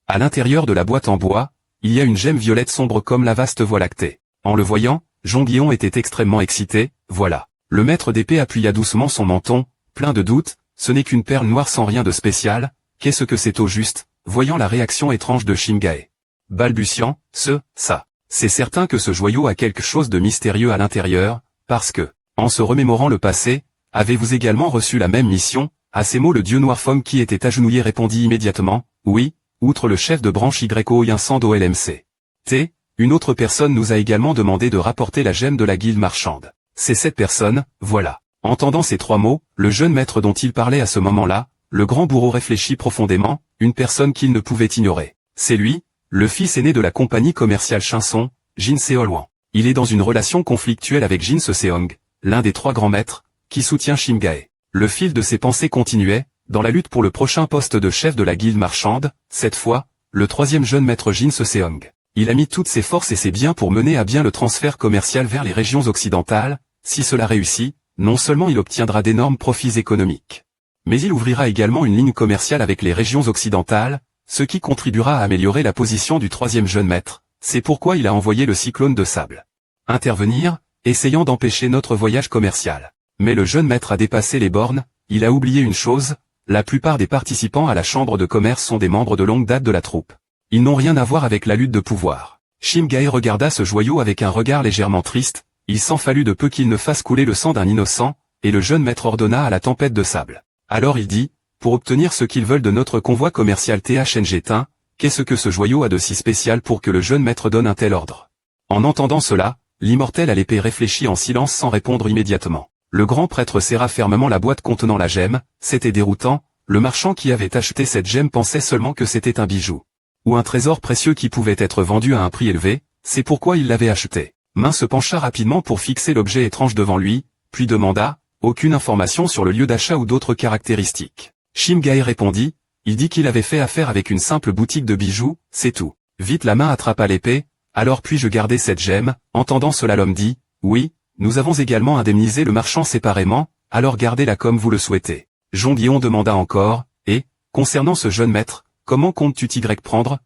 À l'intérieur de la boîte en bois, il y a une gemme violette sombre comme la vaste voie lactée. En le voyant, Jean-Guillon était extrêmement excité, voilà. Le maître d'épée appuya doucement son menton, plein de doutes, ce n'est qu'une perle noire sans rien de spécial, qu'est-ce que c'est au juste, voyant la réaction étrange de Shingae. Balbutiant, ça. C'est certain que ce joyau a quelque chose de mystérieux à l'intérieur, parce que, en se remémorant le passé, avez-vous également reçu la même mission? À ces mots le dieu noir femme qui était agenouillé répondit immédiatement, oui, outre le chef de branche YO100 d'OLMC. Une autre personne nous a également demandé de rapporter la gemme de la guilde marchande. C'est cette personne, voilà. Entendant ces trois mots, le jeune maître dont il parlait à ce moment-là, le grand bourreau réfléchit profondément, une personne qu'il ne pouvait ignorer. C'est lui, le fils aîné de la compagnie commerciale Chinson, Jin Seolwan. Il est dans une relation conflictuelle avec Jin Seong, l'un des trois grands maîtres, qui soutient Shingae. Le fil de ses pensées continuait, dans la lutte pour le prochain poste de chef de la guilde marchande, cette fois, le troisième jeune maître Jin Seong. Il a mis toutes ses forces et ses biens pour mener à bien le transfert commercial vers les régions occidentales. Si cela réussit, non seulement il obtiendra d'énormes profits économiques, mais il ouvrira également une ligne commerciale avec les régions occidentales, ce qui contribuera à améliorer la position du troisième jeune maître. C'est pourquoi il a envoyé le cyclone de sable intervenir, essayant d'empêcher notre voyage commercial. Mais le jeune maître a dépassé les bornes, il a oublié une chose, la plupart des participants à la chambre de commerce sont des membres de longue date de la troupe. Ils n'ont rien à voir avec la lutte de pouvoir. Shingae regarda ce joyau avec un regard légèrement triste, il s'en fallut de peu qu'il ne fasse couler le sang d'un innocent, et le jeune maître ordonna à la tempête de sable. Alors il dit, pour obtenir ce qu'ils veulent de notre convoi commercial THNG-Tin, qu'est-ce que ce joyau a de si spécial pour que le jeune maître donne un tel ordre? En entendant cela, l'immortel à l'épée réfléchit en silence sans répondre immédiatement. Le grand prêtre serra fermement la boîte contenant la gemme, c'était déroutant, le marchand qui avait acheté cette gemme pensait seulement que c'était un bijou. Ou un trésor précieux qui pouvait être vendu à un prix élevé, c'est pourquoi il l'avait acheté. Main se pencha rapidement pour fixer l'objet étrange devant lui, puis demanda, aucune information sur le lieu d'achat ou d'autres caractéristiques. Shingae répondit, il dit qu'il avait fait affaire avec une simple boutique de bijoux, c'est tout. Vite la main attrapa l'épée, alors puis-je garder cette gemme? Entendant cela l'homme dit, oui, nous avons également indemnisé le marchand séparément, alors gardez-la comme vous le souhaitez. Jean-Guillon demanda encore, et, concernant ce jeune maître, comment comptes-tu t'y prendre,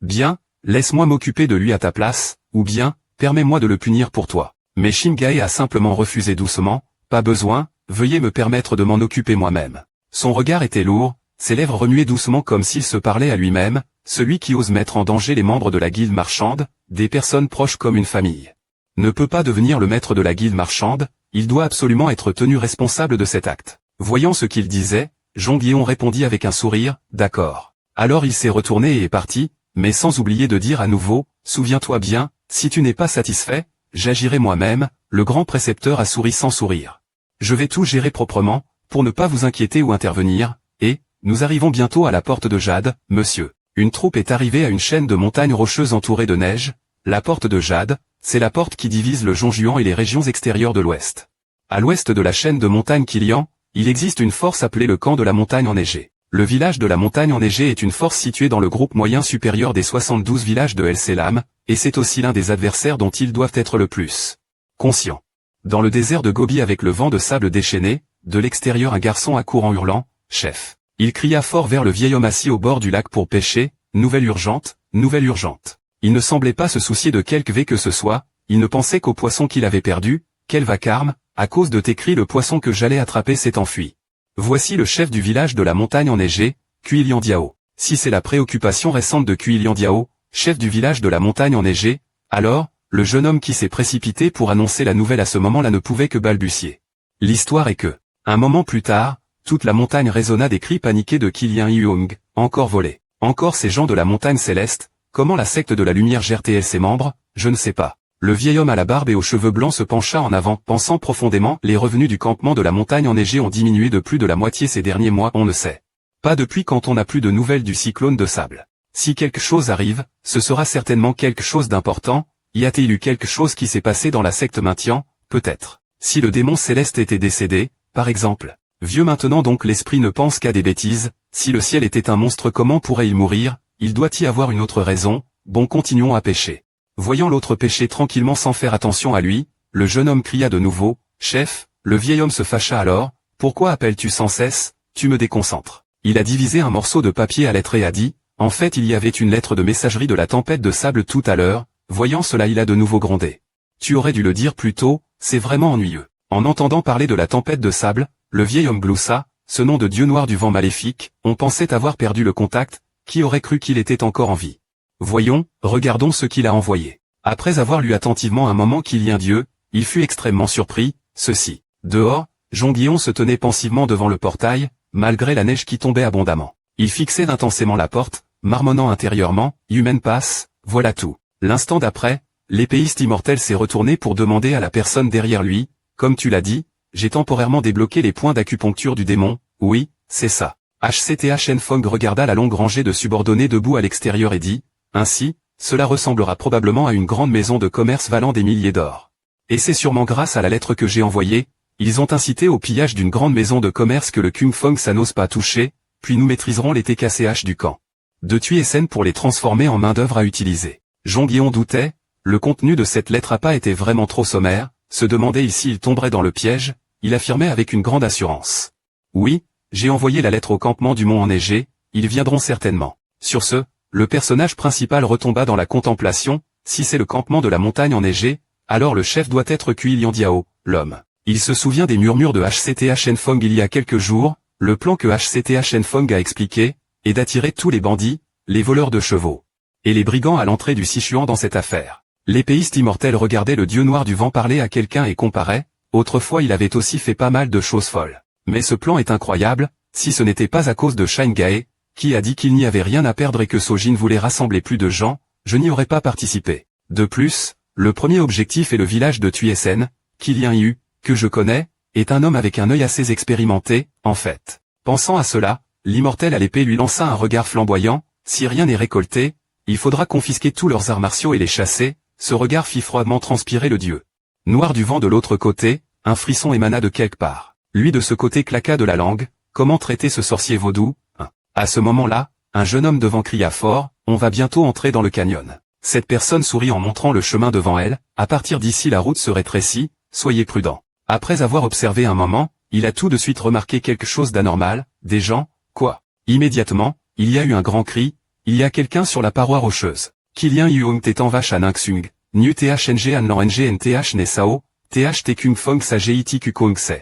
Bien, laisse-moi m'occuper de lui à ta place, ou bien, permets-moi de le punir pour toi. Mais Shingae a simplement refusé doucement, pas besoin, veuillez me permettre de m'en occuper moi-même. Son regard était lourd, ses lèvres remuaient doucement comme s'il se parlait à lui-même, celui qui ose mettre en danger les membres de la guilde marchande, des personnes proches comme une famille, ne peut pas devenir le maître de la guilde marchande, il doit absolument être tenu responsable de cet acte. Voyant ce qu'il disait, Jean-Guillon répondit avec un sourire, d'accord. Alors il s'est retourné et est parti, mais sans oublier de dire à nouveau, souviens-toi bien, si tu n'es pas satisfait, j'agirai moi-même, le grand précepteur a souri sans sourire. Je vais tout gérer proprement, pour ne pas vous inquiéter ou intervenir, et, nous arrivons bientôt à la porte de Jade, monsieur. Une troupe est arrivée à une chaîne de montagnes rocheuses entourées de neige, la porte de Jade, c'est la porte qui divise le Zhongjuan et les régions extérieures de l'ouest. À l'ouest de la chaîne de montagnes Kilian, il existe une force appelée le camp de la montagne enneigée. Le village de la montagne enneigée est une force située dans le groupe moyen supérieur des 72 villages de El Selam, et c'est aussi l'un des adversaires dont ils doivent être le plus conscients. Dans le désert de Gobi avec le vent de sable déchaîné, de l'extérieur un garçon accourt en hurlant, « Chef !» Il cria fort vers le vieil homme assis au bord du lac pour pêcher, « Nouvelle urgente, nouvelle urgente !» Il ne semblait pas se soucier de quelque V que ce soit, il ne pensait qu'au poisson qu'il avait perdu, « Quel vacarme, à cause de tes cris le poisson que j'allais attraper s'est enfui. » Voici le chef du village de la montagne enneigée, Kuilian Diao. Si c'est la préoccupation récente de Kuilian Diao, chef du village de la montagne enneigée, alors, le jeune homme qui s'est précipité pour annoncer la nouvelle à ce moment-là ne pouvait que balbutier. L'histoire est que, un moment plus tard, toute la montagne résonna des cris paniqués de Kuilian Yuong, encore volé. Encore ces gens de la montagne céleste, comment la secte de la lumière gère-t-elle ses membres, je ne sais pas. Le vieil homme à la barbe et aux cheveux blancs se pencha en avant, pensant profondément, les revenus du campement de la montagne enneigée ont diminué de plus de la moitié ces derniers mois, on ne sait pas depuis quand on n'a plus de nouvelles du cyclone de sable. Si quelque chose arrive, ce sera certainement quelque chose d'important, y a-t-il eu quelque chose qui s'est passé dans la secte maintien, peut-être. Si le démon céleste était décédé, par exemple. Vieux maintenant donc l'esprit ne pense qu'à des bêtises, si le ciel était un monstre comment pourrait-il mourir, il doit y avoir une autre raison, bon continuons à pêcher. Voyant l'autre pêcher tranquillement sans faire attention à lui, le jeune homme cria de nouveau, « Chef !» Le vieil homme se fâcha alors, « Pourquoi appelles-tu sans cesse, tu me déconcentres ?» Il a divisé un morceau de papier à lettres et a dit, En fait il y avait une lettre de messagerie de la tempête de sable tout à l'heure, voyant cela il a de nouveau grondé. Tu aurais dû le dire plus tôt, c'est vraiment ennuyeux. En entendant parler de la tempête de sable, le vieil homme gloussa, ce nom de dieu noir du vent maléfique, on pensait avoir perdu le contact, qui aurait cru qu'il était encore en vie. Voyons, regardons ce qu'il a envoyé. Après avoir lu attentivement un moment qu'il y a un dieu, il fut extrêmement surpris, ceci. Dehors, Jean-Guillon se tenait pensivement devant le portail, malgré la neige qui tombait abondamment. Il fixait intensément la porte, marmonnant intérieurement, « Human pass, voilà tout ». L'instant d'après, l'épéiste immortel s'est retourné pour demander à la personne derrière lui, « Comme tu l'as dit, j'ai temporairement débloqué les points d'acupuncture du démon, oui, c'est ça ». HCTH Shenfeng regarda la longue rangée de subordonnés debout à l'extérieur et dit, « Ainsi, cela ressemblera probablement à une grande maison de commerce valant des milliers d'or. Et c'est sûrement grâce à la lettre que j'ai envoyée, ils ont incité au pillage d'une grande maison de commerce que le Kung Fong ça n'ose pas toucher, puis nous maîtriserons les TKCH du camp. De Tuesen pour les transformer en main-d'œuvre à utiliser. » Jean-Guillon doutait, le contenu de cette lettre n'a pas été vraiment trop sommaire, se demandait s'il tomberait dans le piège, il affirmait avec une grande assurance. « Oui, j'ai envoyé la lettre au campement du mont enneigé, ils viendront certainement. » Sur ce, le personnage principal retomba dans la contemplation, si c'est le campement de la montagne enneigée, alors le chef doit être Cui Liandiao, l'homme. Il se souvient des murmures de HCTH Shenfeng il y a quelques jours, le plan que HCTH Shenfeng a expliqué, est d'attirer tous les bandits, les voleurs de chevaux, et les brigands à l'entrée du Sichuan dans cette affaire. L'épéiste immortel regardait le dieu noir du vent parler à quelqu'un et comparait, autrefois il avait aussi fait pas mal de choses folles. Mais ce plan est incroyable, si ce n'était pas à cause de Shine Gae, qui a dit qu'il n'y avait rien à perdre et que Sojin voulait rassembler plus de gens, je n'y aurais pas participé. De plus, le premier objectif est le village de Tuesen, Kilien Yu, que je connais, est un homme avec un œil assez expérimenté, en fait. Pensant à cela, l'immortel à l'épée lui lança un regard flamboyant, si rien n'est récolté, il faudra confisquer tous leurs arts martiaux et les chasser, ce regard fit froidement transpirer le dieu. Noir du vent de l'autre côté, un frisson émana de quelque part. Lui de ce côté claqua de la langue, comment traiter ce sorcier vaudou, hein. À ce moment-là, un jeune homme devant cria fort, on va bientôt entrer dans le canyon. Cette personne sourit en montrant le chemin devant elle, à partir d'ici la route se rétrécit, soyez prudent. Après avoir observé un moment, il a tout de suite remarqué quelque chose d'anormal, des gens, quoi. Immédiatement, il y a eu un grand cri, il y a quelqu'un sur la paroi rocheuse. Kilien Yuong Tetan Vache An Xung, New THNG An Lan NG NTH Nesao, THT Kung Fong Sa Geiti Kukong Se.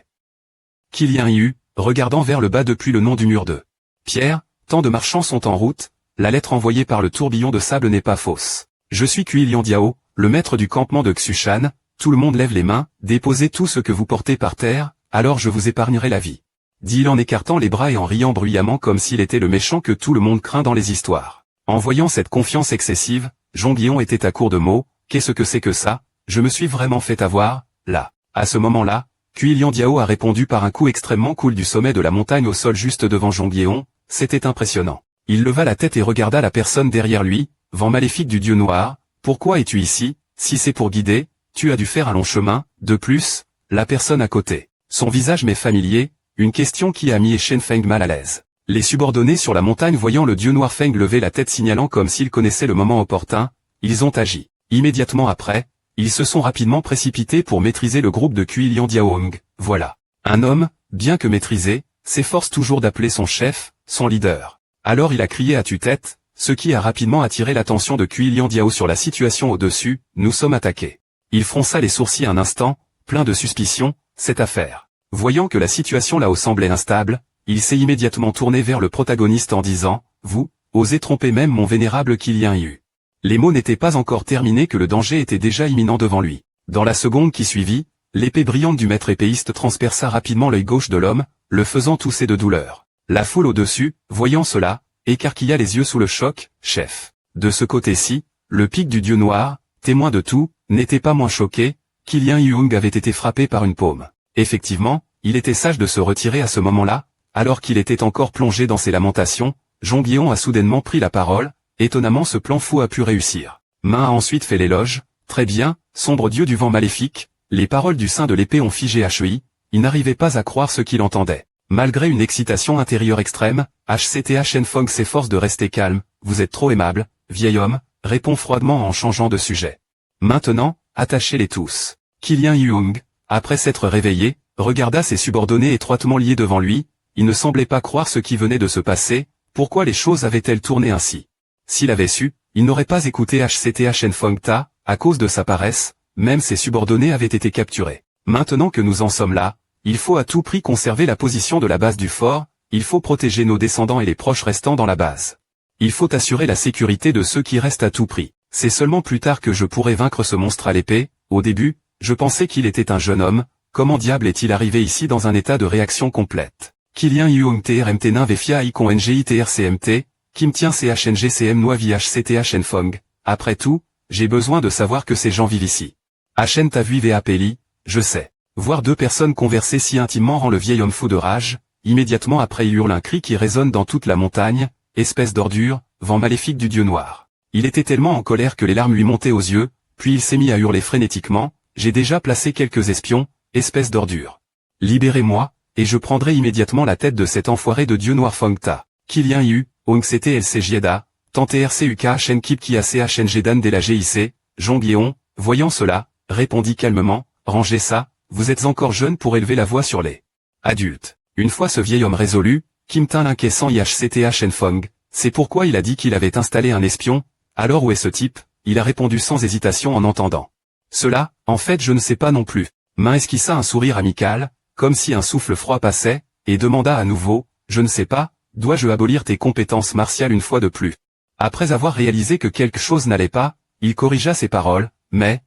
Kilien Yu, regardant vers le bas depuis le nom du mur de Pierre, tant de marchands sont en route, la lettre envoyée par le tourbillon de sable n'est pas fausse. Je suis Cui Liandiao, le maître du campement de Xushan, tout le monde lève les mains, déposez tout ce que vous portez par terre, alors je vous épargnerai la vie. Dit-il en écartant les bras et en riant bruyamment comme s'il était le méchant que tout le monde craint dans les histoires. En voyant cette confiance excessive, Jean-Guillon était à court de mots, qu'est-ce que c'est que ça, je me suis vraiment fait avoir, là. À ce moment-là, Cui Liandiao a répondu par un coup extrêmement cool du sommet de la montagne au sol juste devant Jean-Guillon, c'était impressionnant. Il leva la tête et regarda la personne derrière lui, vent maléfique du dieu noir, pourquoi es-tu ici, si c'est pour guider, tu as dû faire un long chemin, de plus, la personne à côté. Son visage m'est familier, une question qui a mis Shenfeng mal à l'aise. Les subordonnés sur la montagne voyant le dieu noir Feng lever la tête signalant comme s'il connaissait le moment opportun, ils ont agi. Immédiatement après, ils se sont rapidement précipités pour maîtriser le groupe de Cui Liandiaong, voilà. Un homme, bien que maîtrisé, s'efforce toujours d'appeler son chef, son leader. Alors il a crié à tue-tête, ce qui a rapidement attiré l'attention de Cui Liandiao sur la situation au-dessus, nous sommes attaqués. Il fronça les sourcils un instant, plein de suspicion, cette affaire. Voyant que la situation là-haut semblait instable, il s'est immédiatement tourné vers le protagoniste en disant, vous, osez tromper même mon vénérable Kilien Yu. Les mots n'étaient pas encore terminés que le danger était déjà imminent devant lui. Dans la seconde qui suivit, l'épée brillante du maître épéiste transperça rapidement l'œil gauche de l'homme, le faisant tousser de douleur. La foule au-dessus, voyant cela, écarquilla les yeux sous le choc, chef. De ce côté-ci, le pic du dieu noir, témoin de tout, n'était pas moins choqué, Kilien Yuong avait été frappé par une paume. Effectivement, il était sage de se retirer à ce moment-là, alors qu'il était encore plongé dans ses lamentations, Jean-Guillon a soudainement pris la parole, étonnamment ce plan fou a pu réussir. Main a ensuite fait l'éloge, très bien, sombre dieu du vent maléfique, les paroles du saint de l'épée ont figé HEI, il n'arrivait pas à croire ce qu'il entendait. Malgré une excitation intérieure extrême, HCTH Shenfeng s'efforce de rester calme, vous êtes trop aimable, vieil homme, répond froidement en changeant de sujet. Maintenant, attachez-les tous. Kilien Yuong, après s'être réveillé, regarda ses subordonnés étroitement liés devant lui, il ne semblait pas croire ce qui venait de se passer, pourquoi les choses avaient-elles tourné ainsi. S'il avait su, il n'aurait pas écouté HCT Shenfeng Ta, à cause de sa paresse, même ses subordonnés avaient été capturés. Maintenant que nous en sommes là, il faut à tout prix conserver la position de la base du fort, il faut protéger nos descendants et les proches restants dans la base. Il faut assurer la sécurité de ceux qui restent à tout prix. C'est seulement plus tard que je pourrai vaincre ce monstre à l'épée. Au début, je pensais qu'il était un jeune homme. Comment diable est-il arrivé ici dans un état de réaction complète? Kilian Yuong TRMT Nain Vefia Icon NGI TRCMT, Kim Tien CHNGCM Noavi HCT Shenfeng. Après tout, j'ai besoin de savoir que ces gens vivent ici. HN Tavui VAPLI, je sais. Voir deux personnes converser si intimement rend le vieil homme fou de rage. Immédiatement après il hurle un cri qui résonne dans toute la montagne. Espèce d'ordure, vent maléfique du dieu noir. Il était tellement en colère que les larmes lui montaient aux yeux, puis il s'est mis à hurler frénétiquement. J'ai déjà placé quelques espions, espèce d'ordure. Libérez-moi, et je prendrai immédiatement la tête de cet enfoiré de dieu noir Feng Ta. Kilian Yu, Ong CT LC Jieda, Tante RCUK HN Kip Kia CHNG Dan de la GIC, Jongyeon, voyant cela, répondit calmement, rangez ça, vous êtes encore jeune pour élever la voix sur les adultes. Une fois ce vieil homme résolu, Kim Tin l'inquiétant IHCT Shenfeng, c'est pourquoi il a dit qu'il avait installé un espion. Alors où est ce type? Il a répondu sans hésitation en entendant cela. En fait je ne sais pas non plus. Main esquissa un sourire amical, comme si un souffle froid passait, et demanda à nouveau, je ne sais pas, dois-je abolir tes compétences martiales une fois de plus? Après avoir réalisé que quelque chose n'allait pas, il corrigea ses paroles, mais,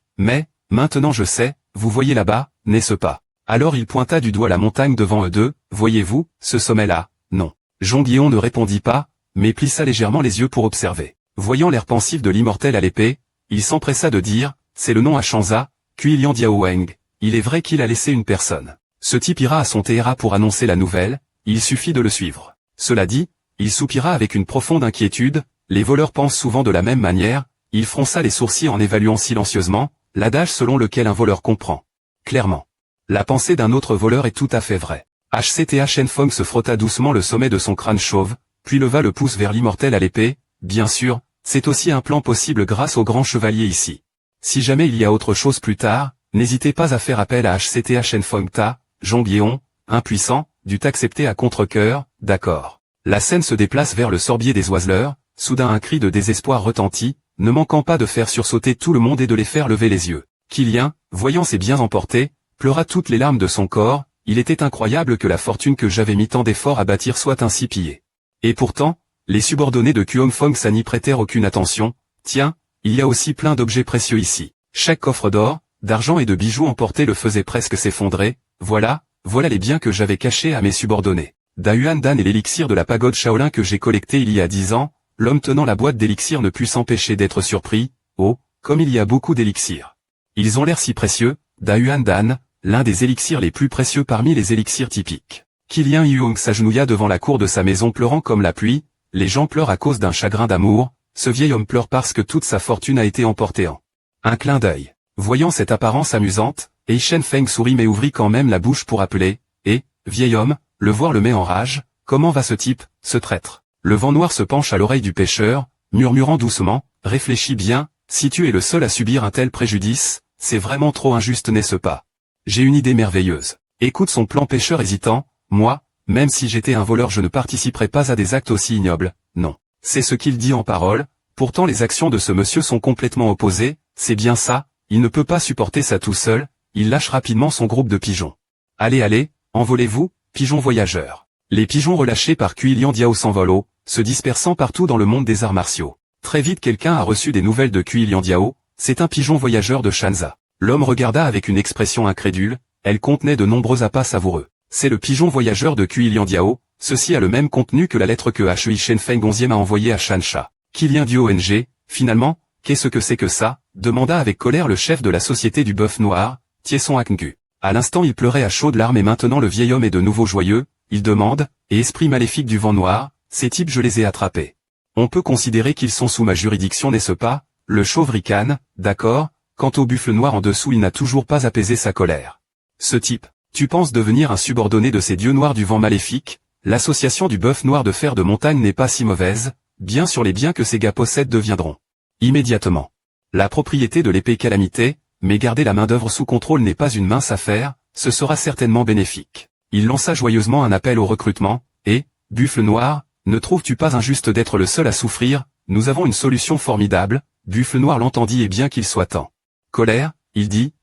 maintenant je sais, vous voyez là-bas, n'est-ce pas? Alors il pointa du doigt la montagne devant eux deux, voyez-vous, ce sommet-là? Non. Jongyeon ne répondit pas, mais plissa légèrement les yeux pour observer. Voyant l'air pensif de l'immortel à l'épée, il s'empressa de dire, c'est le nom à Shanza, Kuilian Diaoeng. Il est vrai qu'il a laissé une personne. Ce type ira à son TRA pour annoncer la nouvelle, il suffit de le suivre. Cela dit, il soupira avec une profonde inquiétude, les voleurs pensent souvent de la même manière, il fronça les sourcils en évaluant silencieusement, l'adage selon lequel un voleur comprend clairement la pensée d'un autre voleur est tout à fait vraie. HCT Shenfeng se frotta doucement le sommet de son crâne chauve, puis leva le pouce vers l'immortel à l'épée. Bien sûr, c'est aussi un plan possible grâce au grand chevalier ici. Si jamais il y a autre chose plus tard, n'hésitez pas à faire appel à HCT Shenfeng Ta. Jongyeon, impuissant, dut accepter à contre-cœur, d'accord. La scène se déplace vers le sorbier des oiseleurs, soudain un cri de désespoir retentit, ne manquant pas de faire sursauter tout le monde et de les faire lever les yeux. Kilian, voyant ses biens emportés, pleura toutes les larmes de son corps. Il était incroyable que la fortune que j'avais mis tant d'efforts à bâtir soit ainsi pillée. Et pourtant, les subordonnés de Kuomfong Ça n'y prêtèrent aucune attention. Tiens, il y a aussi plein d'objets précieux ici. Chaque coffre d'or, d'argent et de bijoux emportés le faisait presque s'effondrer. Voilà les biens que j'avais cachés à mes subordonnés. Dayuan Dan et l'élixir de la pagode Shaolin que j'ai collecté il y a 10 ans, l'homme tenant la boîte d'élixir ne put s'empêcher d'être surpris. Oh, comme il y a beaucoup d'élixirs. Ils ont l'air si précieux, Dayuan Dan, l'un des élixirs les plus précieux parmi les élixirs typiques. Kilian Yuong s'agenouilla devant la cour de sa maison pleurant comme la pluie. Les gens pleurent à cause d'un chagrin d'amour, ce vieil homme pleure parce que toute sa fortune a été emportée en un clin d'œil. Voyant cette apparence amusante, Ei Shenfeng sourit mais ouvrit quand même la bouche pour appeler, et, vieil homme, le voir le met en rage, comment va ce type, ce traître? Le vent noir se penche à l'oreille du pêcheur, murmurant doucement, réfléchis bien, si tu es le seul à subir un tel préjudice, c'est vraiment trop injuste n'est-ce pas? J'ai une idée merveilleuse. Écoute son plan pêcheur hésitant, moi, même si j'étais un voleur je ne participerais pas à des actes aussi ignobles, non. C'est ce qu'il dit en parole, pourtant les actions de ce monsieur sont complètement opposées, c'est bien ça, il ne peut pas supporter ça tout seul, il lâche rapidement son groupe de pigeons. Allez, envolez-vous, pigeons voyageurs. Les pigeons relâchés par Kuilian Diao s'envolent, se dispersant partout dans le monde des arts martiaux. Très vite quelqu'un a reçu des nouvelles de Kuilian Diao, c'est un pigeon voyageur de Shanza. L'homme regarda avec une expression incrédule, elle contenait de nombreux appâts savoureux. C'est le pigeon voyageur de Kuilian Diao, ceci a le même contenu que la lettre que Hei Shenfeng 11e a envoyée à Shansha. Kilian Diao NG, finalement, qu'est-ce que c'est que ça? Demanda avec colère le chef de la société du bœuf noir, Tieson Akngu. À l'instant il pleurait à chaudes larmes et maintenant le vieil homme est de nouveau joyeux, il demande, et esprit maléfique du vent noir, ces types je les ai attrapés. On peut considérer qu'ils sont sous ma juridiction n'est-ce pas? Le chauve ricane, d'accord, quant au buffle noir en dessous il n'a toujours pas apaisé sa colère. Ce type, tu penses devenir un subordonné de ces dieux noirs du vent maléfique? L'association du bœuf noir de fer de montagne n'est pas si mauvaise, bien sûr les biens que ces gars possèdent deviendront immédiatement la propriété de l'épée calamité, mais garder la main-d'œuvre sous contrôle n'est pas une mince affaire, ce sera certainement bénéfique. Il lança joyeusement un appel au recrutement, et, buffle noir, ne trouves-tu pas injuste d'être le seul à souffrir? nous avons une solution formidable, Buffle Noir l'entendit et bien qu'il soit en colère, il dit,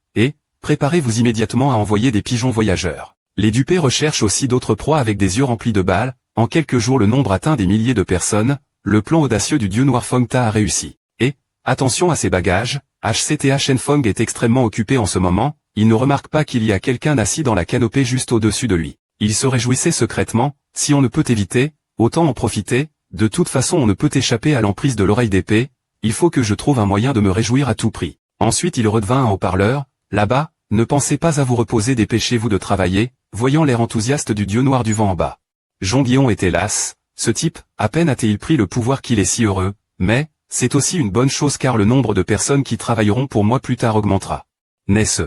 préparez-vous immédiatement à envoyer des pigeons voyageurs. Les dupés recherchent aussi d'autres proies avec des yeux remplis de balles, en quelques jours le nombre atteint des milliers de personnes, le plan audacieux du dieu noir Fong Ta a réussi. Et, attention à ses bagages, HCTHN Fong est extrêmement occupé en ce moment, il ne remarque pas qu'il y a quelqu'un assis dans la canopée juste au-dessus de lui. Il se réjouissait secrètement, si on ne peut éviter, autant en profiter, de toute façon on ne peut échapper à l'emprise de l'oreille d'épée, il faut que je trouve un moyen de me réjouir à tout prix. Ensuite il redevint un haut-parleur, là-bas, ne pensez pas à vous reposer, dépêchez-vous de travailler, voyant l'air enthousiaste du dieu noir du vent en bas. Jean Guillon était las, ce type, à peine a-t-il pris le pouvoir qu'il est si heureux, mais, c'est aussi une bonne chose car le nombre de personnes qui travailleront pour moi plus tard augmentera. N'est-ce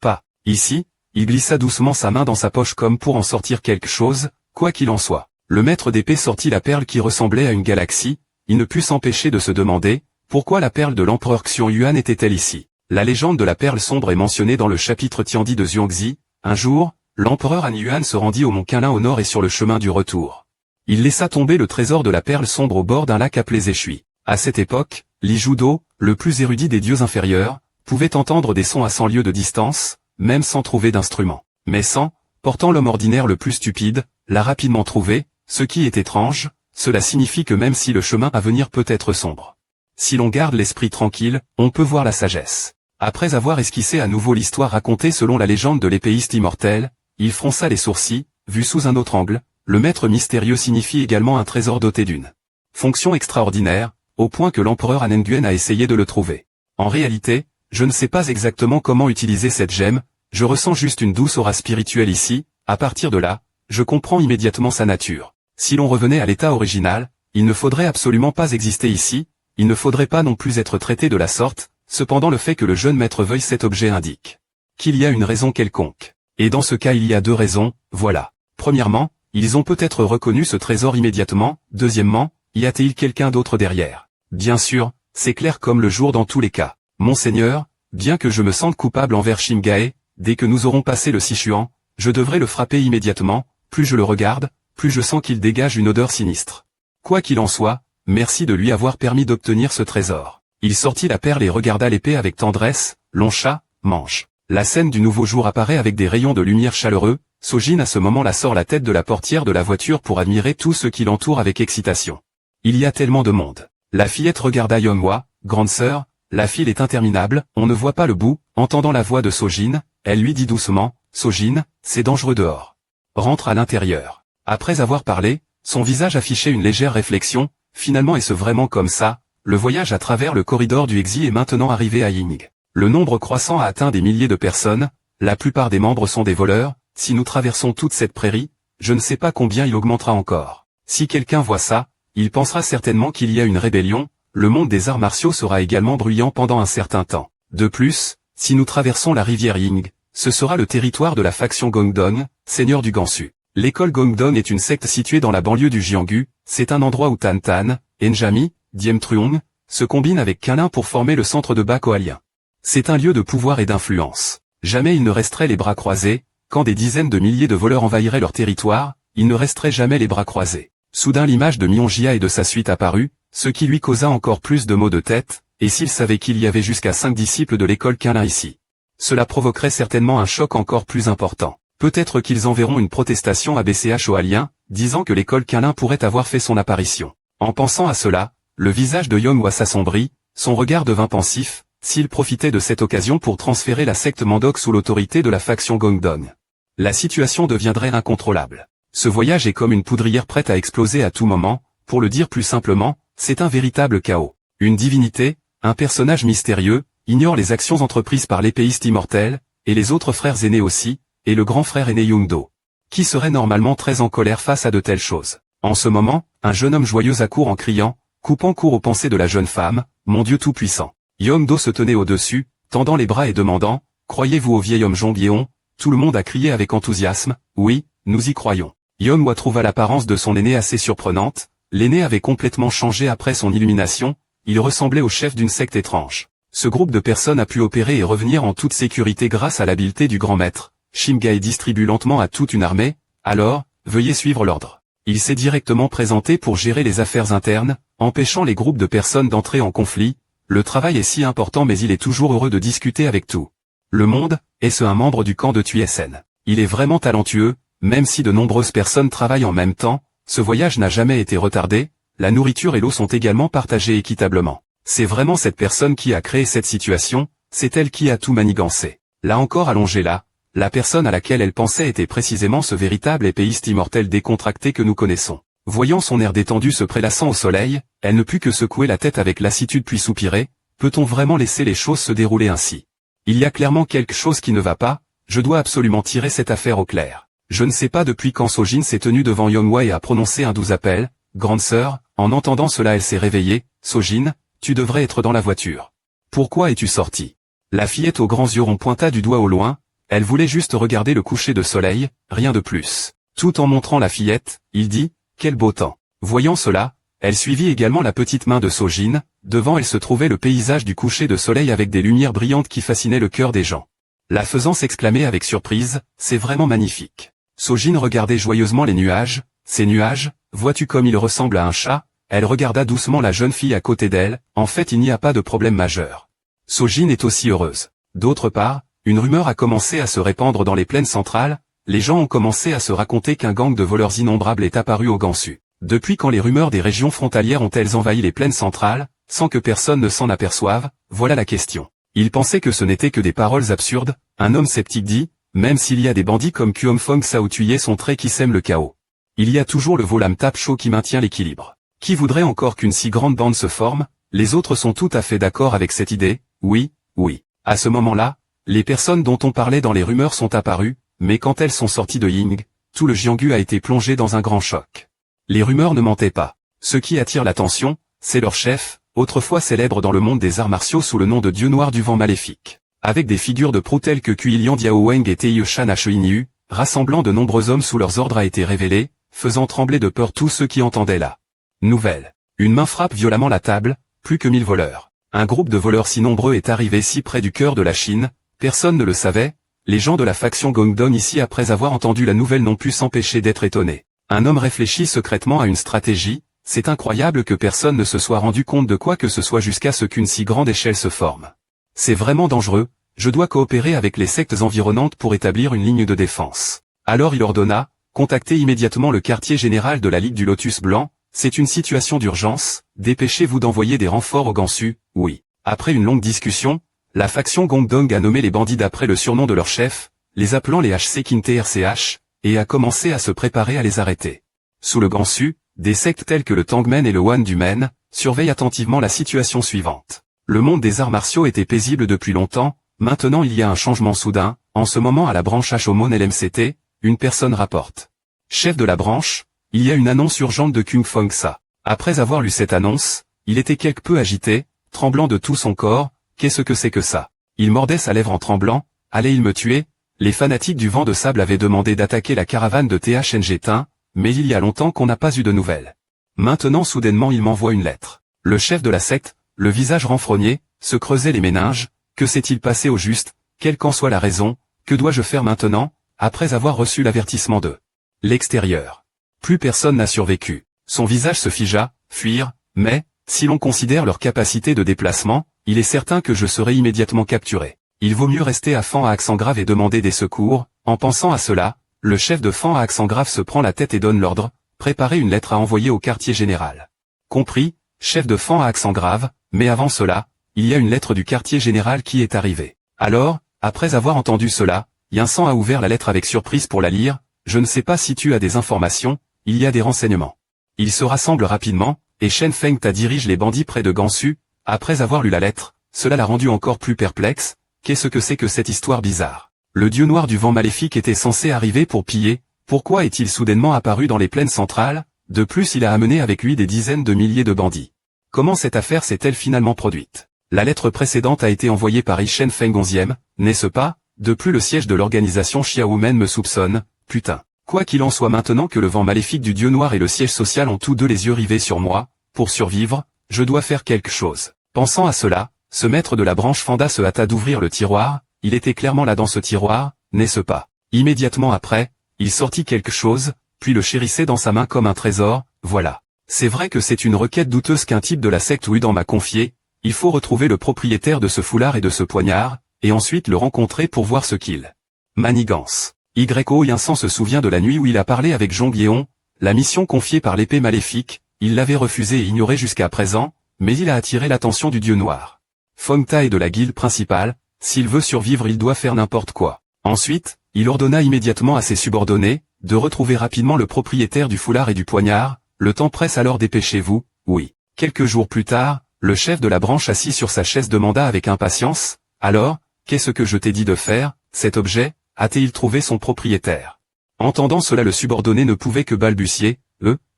pas, ici, il glissa doucement sa main dans sa poche comme pour en sortir quelque chose, quoi qu'il en soit. Le maître d'épée sortit la perle qui ressemblait à une galaxie, il ne put s'empêcher de se demander, pourquoi la perle de l'empereur Xiong Yuan était-elle ici? La légende de la perle sombre est mentionnée dans le chapitre Tiandi de Zhuangzi. Un jour, l'empereur Han Yuan se rendit au mont Qinlin au nord et sur le chemin du retour. Il laissa tomber le trésor de la perle sombre au bord d'un lac appelé Zeshui. À cette époque, Li Judo, le plus érudit des dieux inférieurs, pouvait entendre des sons à 100 lieues de distance, même sans trouver d'instrument. Mais San, portant l'homme ordinaire le plus stupide, l'a rapidement trouvé, ce qui est étrange, cela signifie que même si le chemin à venir peut être sombre, si l'on garde l'esprit tranquille, on peut voir la sagesse. Après avoir esquissé à nouveau l'histoire racontée selon la légende de l'épéiste immortel, il fronça les sourcils, vu sous un autre angle, le maître mystérieux signifie également un trésor doté d'une fonction extraordinaire, au point que l'empereur Han Nguyen a essayé de le trouver. En réalité, je ne sais pas exactement comment utiliser cette gemme, je ressens juste une douce aura spirituelle ici, à partir de là, je comprends immédiatement sa nature. Si l'on revenait à l'état original, il ne faudrait absolument pas exister ici, il ne faudrait pas non plus être traité de la sorte, cependant le fait que le jeune maître veuille cet objet indique qu'il y a une raison quelconque. Et dans ce cas il y a deux raisons, voilà. Premièrement, ils ont peut-être reconnu ce trésor immédiatement, deuxièmement, y a-t-il quelqu'un d'autre derrière? Bien sûr, c'est clair comme le jour dans tous les cas. Monseigneur, bien que je me sente coupable envers Shimgae, dès que nous aurons passé le Sichuan, je devrais le frapper immédiatement, plus je le regarde, plus je sens qu'il dégage une odeur sinistre. Quoi qu'il en soit, merci de lui avoir permis d'obtenir ce trésor. Il sortit la perle et regarda l'épée avec tendresse, long chat, mange. La scène du nouveau jour apparaît avec des rayons de lumière chaleureux, Sojin à ce moment-là sort la tête de la portière de la voiture pour admirer tout ce qui l'entoure avec excitation. Il y a tellement de monde. La fillette regarda Yonghwa, grande sœur, la file est interminable, on ne voit pas le bout, entendant la voix de Sojin, elle lui dit doucement, Sojin, c'est dangereux dehors. Rentre à l'intérieur. Après avoir parlé, son visage affichait une légère réflexion, finalement est-ce vraiment comme ça? Le voyage à travers le corridor du exil est maintenant arrivé à Ying. Le nombre croissant a atteint des milliers de personnes, la plupart des membres sont des voleurs, si nous traversons toute cette prairie, je ne sais pas combien il augmentera encore. Si quelqu'un voit ça, il pensera certainement qu'il y a une rébellion, le monde des arts martiaux sera également bruyant pendant un certain temps. De plus, si nous traversons la rivière Ying, ce sera le territoire de la faction Gongdong, seigneur du Gansu. L'école Gongdong est une secte située dans la banlieue du Jianghu, c'est un endroit où Tan Tan, Enjami, Diem Truong, se combinent avec Qinlin pour former le centre de bas coalien. C'est un lieu de pouvoir et d'influence. Jamais ils ne resteraient les bras croisés, quand des dizaines de milliers de voleurs envahiraient leur territoire, ils ne resteraient jamais les bras croisés. Soudain l'image de Myonjia et de sa suite apparut, ce qui lui causa encore plus de maux de tête, et s'il savait qu'il y avait jusqu'à 5 disciples de l'école Qinlin ici. Cela provoquerait certainement un choc encore plus important. Peut-être qu'ils enverront une protestation à BCH aux aliens, disant que l'école Qinlin pourrait avoir fait son apparition. En pensant à cela, le visage de Yonghwa s'assombrit, son regard devint pensif, s'il profitait de cette occasion pour transférer la secte Mandok sous l'autorité de la faction Gongdong. La situation deviendrait incontrôlable. Ce voyage est comme une poudrière prête à exploser à tout moment, pour le dire plus simplement, c'est un véritable chaos. Une divinité, un personnage mystérieux, ignore les actions entreprises par l'épéiste immortel, et les autres frères aînés aussi, et le grand frère aîné Yungdo, qui serait normalement très en colère face à de telles choses. En ce moment, un jeune homme joyeux accourt en criant, coupant court aux pensées de la jeune femme, mon Dieu tout-puissant. Yongdo se tenait au-dessus, tendant les bras et demandant, croyez-vous au vieil homme Jongbyeon? Tout le monde a crié avec enthousiasme, oui, nous y croyons. Yonghwa trouva l'apparence de son aîné assez surprenante, l'aîné avait complètement changé après son illumination, il ressemblait au chef d'une secte étrange. Ce groupe de personnes a pu opérer et revenir en toute sécurité grâce à l'habileté du grand maître. Shimgae distribue lentement à toute une armée, alors, veuillez suivre l'ordre. Il s'est directement présenté pour gérer les affaires internes, empêchant les groupes de personnes d'entrer en conflit. Le travail est si important mais il est toujours heureux de discuter avec tout le monde, est-ce un membre du camp de Thuyssen. Il est vraiment talentueux, même si de nombreuses personnes travaillent en même temps, ce voyage n'a jamais été retardé, la nourriture et l'eau sont également partagées équitablement. C'est vraiment cette personne qui a créé cette situation, c'est elle qui a tout manigancé. Là encore allongée là, la personne à laquelle elle pensait était précisément ce véritable épéiste immortel décontracté que nous connaissons. Voyant son air détendu se prélassant au soleil, elle ne put que secouer la tête avec lassitude puis soupirer, peut-on vraiment laisser les choses se dérouler ainsi? Il y a clairement quelque chose qui ne va pas, je dois absolument tirer cette affaire au clair. Je ne sais pas depuis quand Sojin s'est tenue devant Yeonghwa et a prononcé un doux appel, grande sœur, en entendant cela elle s'est réveillée, Sojin, tu devrais être dans la voiture. Pourquoi es-tu sortie? La fillette aux grands yeux ronds pointa du doigt au loin, elle voulait juste regarder le coucher de soleil, rien de plus. Tout en montrant la fillette, il dit, quel beau temps. Voyant cela, elle suivit également la petite main de Sojin, devant elle se trouvait le paysage du coucher de soleil avec des lumières brillantes qui fascinaient le cœur des gens. La faisant s'exclamer avec surprise, c'est vraiment magnifique. Sojin regardait joyeusement les nuages, ces nuages, vois-tu comme ils ressemblent à un chat? Elle regarda doucement la jeune fille à côté d'elle, en fait il n'y a pas de problème majeur. Sojin est aussi heureuse. D'autre part, une rumeur a commencé à se répandre dans les plaines centrales, les gens ont commencé à se raconter qu'un gang de voleurs innombrables est apparu au Gansu. Depuis quand les rumeurs des régions frontalières ont-elles envahi les plaines centrales, sans que personne ne s'en aperçoive? Voilà la question. Il pensait que ce n'étaient que des paroles absurdes, un homme sceptique dit, même s'il y a des bandits comme Kyomfong Sao Thuye sont traits qui sèment le chaos. Il y a toujours le Volam Tapcho qui maintient l'équilibre. Qui voudrait encore qu'une si grande bande se forme? Les autres sont tout à fait d'accord avec cette idée, oui, oui. À ce moment-là, les personnes dont on parlait dans les rumeurs sont apparues, mais quand elles sont sorties de Ying, tout le Jianghu a été plongé dans un grand choc. Les rumeurs ne mentaient pas. Ce qui attire l'attention, c'est leur chef, autrefois célèbre dans le monde des arts martiaux sous le nom de Dieu noir du vent maléfique. Avec des figures de proue telles que Kuilian Diaoweng et Teiyushan Heinyu, rassemblant de nombreux hommes sous leurs ordres a été révélé, faisant trembler de peur tous ceux qui entendaient la nouvelle. Une main frappe violemment la table, plus que 1000 voleurs. Un groupe de voleurs si nombreux est arrivé si près du cœur de la Chine, personne ne le savait, les gens de la faction Guangdong ici après avoir entendu la nouvelle n'ont pu s'empêcher d'être étonnés. Un homme réfléchit secrètement à une stratégie, c'est incroyable que personne ne se soit rendu compte de quoi que ce soit jusqu'à ce qu'une si grande échelle se forme. C'est vraiment dangereux, je dois coopérer avec les sectes environnantes pour établir une ligne de défense. Alors il ordonna, contactez immédiatement le quartier général de la Ligue du Lotus Blanc, c'est une situation d'urgence, dépêchez-vous d'envoyer des renforts au Gansu, oui. Après une longue discussion, la faction Guangdong a nommé les bandits d'après le surnom de leur chef, les appelant les HC-Kin-TRCH, et a commencé à se préparer à les arrêter. Sous le Gansu, des sectes telles que le Tangmen et le Wan du Men, surveillent attentivement la situation suivante. Le monde des arts martiaux était paisible depuis longtemps, maintenant il y a un changement soudain, en ce moment à la branche Hashomon LMCT, une personne rapporte. Chef de la branche, il y a une annonce urgente de Kung Fong Sa. Après avoir lu cette annonce, il était quelque peu agité, tremblant de tout son corps, qu'est-ce que c'est que ça? Il mordait sa lèvre en tremblant, allait-il me tuer? Les fanatiques du vent de sable avaient demandé d'attaquer la caravane de THNG Tin, mais il y a longtemps qu'on n'a pas eu de nouvelles. Maintenant soudainement il m'envoie une lettre. Le chef de la secte, le visage renfrogné, se creusait les méninges, que s'est-il passé au juste, quelle qu'en soit la raison, que dois-je faire maintenant, après avoir reçu l'avertissement de l'extérieur. Plus personne n'a survécu. Son visage se figea, fuir, mais, si l'on considère leur capacité de déplacement, il est certain que je serai immédiatement capturé. Il vaut mieux rester à Fan à accent grave et demander des secours. En pensant à cela, le chef de Fan à accent grave se prend la tête et donne l'ordre, préparez une lettre à envoyer au quartier général. Compris, chef de Fan à accent grave, mais avant cela, il y a une lettre du quartier général qui est arrivée. Alors, après avoir entendu cela, Yinsan a ouvert la lettre avec surprise pour la lire, je ne sais pas si tu as des informations, il y a des renseignements. Ils se rassemblent rapidement, et Shen Feng Ta dirige les bandits près de Gansu. Après avoir lu la lettre, cela l'a rendu encore plus perplexe, qu'est-ce que c'est que cette histoire bizarre? Le dieu noir du vent maléfique était censé arriver pour piller, pourquoi est-il soudainement apparu dans les plaines centrales? De plus il a amené avec lui des dizaines de milliers de bandits. Comment cette affaire s'est-elle finalement produite? La lettre précédente a été envoyée par Shen Feng 11e, n'est-ce pas? De plus le siège de l'organisation Xiaomen me soupçonne, putain. Quoi qu'il en soit maintenant que le vent maléfique du dieu noir et le siège social ont tous deux les yeux rivés sur moi, pour survivre, je dois faire quelque chose. Pensant à cela, ce maître de la branche Fanda se hâta d'ouvrir le tiroir, il était clairement là dans ce tiroir, n'est-ce pas? Immédiatement après, il sortit quelque chose, puis le chérissait dans sa main comme un trésor, voilà. C'est vrai que c'est une requête douteuse qu'un type de la secte Wudan m'a confiée, il faut retrouver le propriétaire de ce foulard et de ce poignard, et ensuite le rencontrer pour voir ce qu'il manigance. YO Yinsan se souvient de la nuit où il a parlé avec Zhongyéon, la mission confiée par l'épée maléfique, il l'avait refusée et ignorée jusqu'à présent, mais il a attiré l'attention du dieu noir. Feng Ta est de la guilde principale, s'il veut survivre il doit faire n'importe quoi. Ensuite, il ordonna immédiatement à ses subordonnés, de retrouver rapidement le propriétaire du foulard et du poignard, le temps presse alors dépêchez-vous, oui. Quelques jours plus tard, le chef de la branche assis sur sa chaise demanda avec impatience, alors, qu'est-ce que je t'ai dit de faire, cet objet, a-t-il trouvé son propriétaire? Entendant cela le subordonné ne pouvait que balbutier,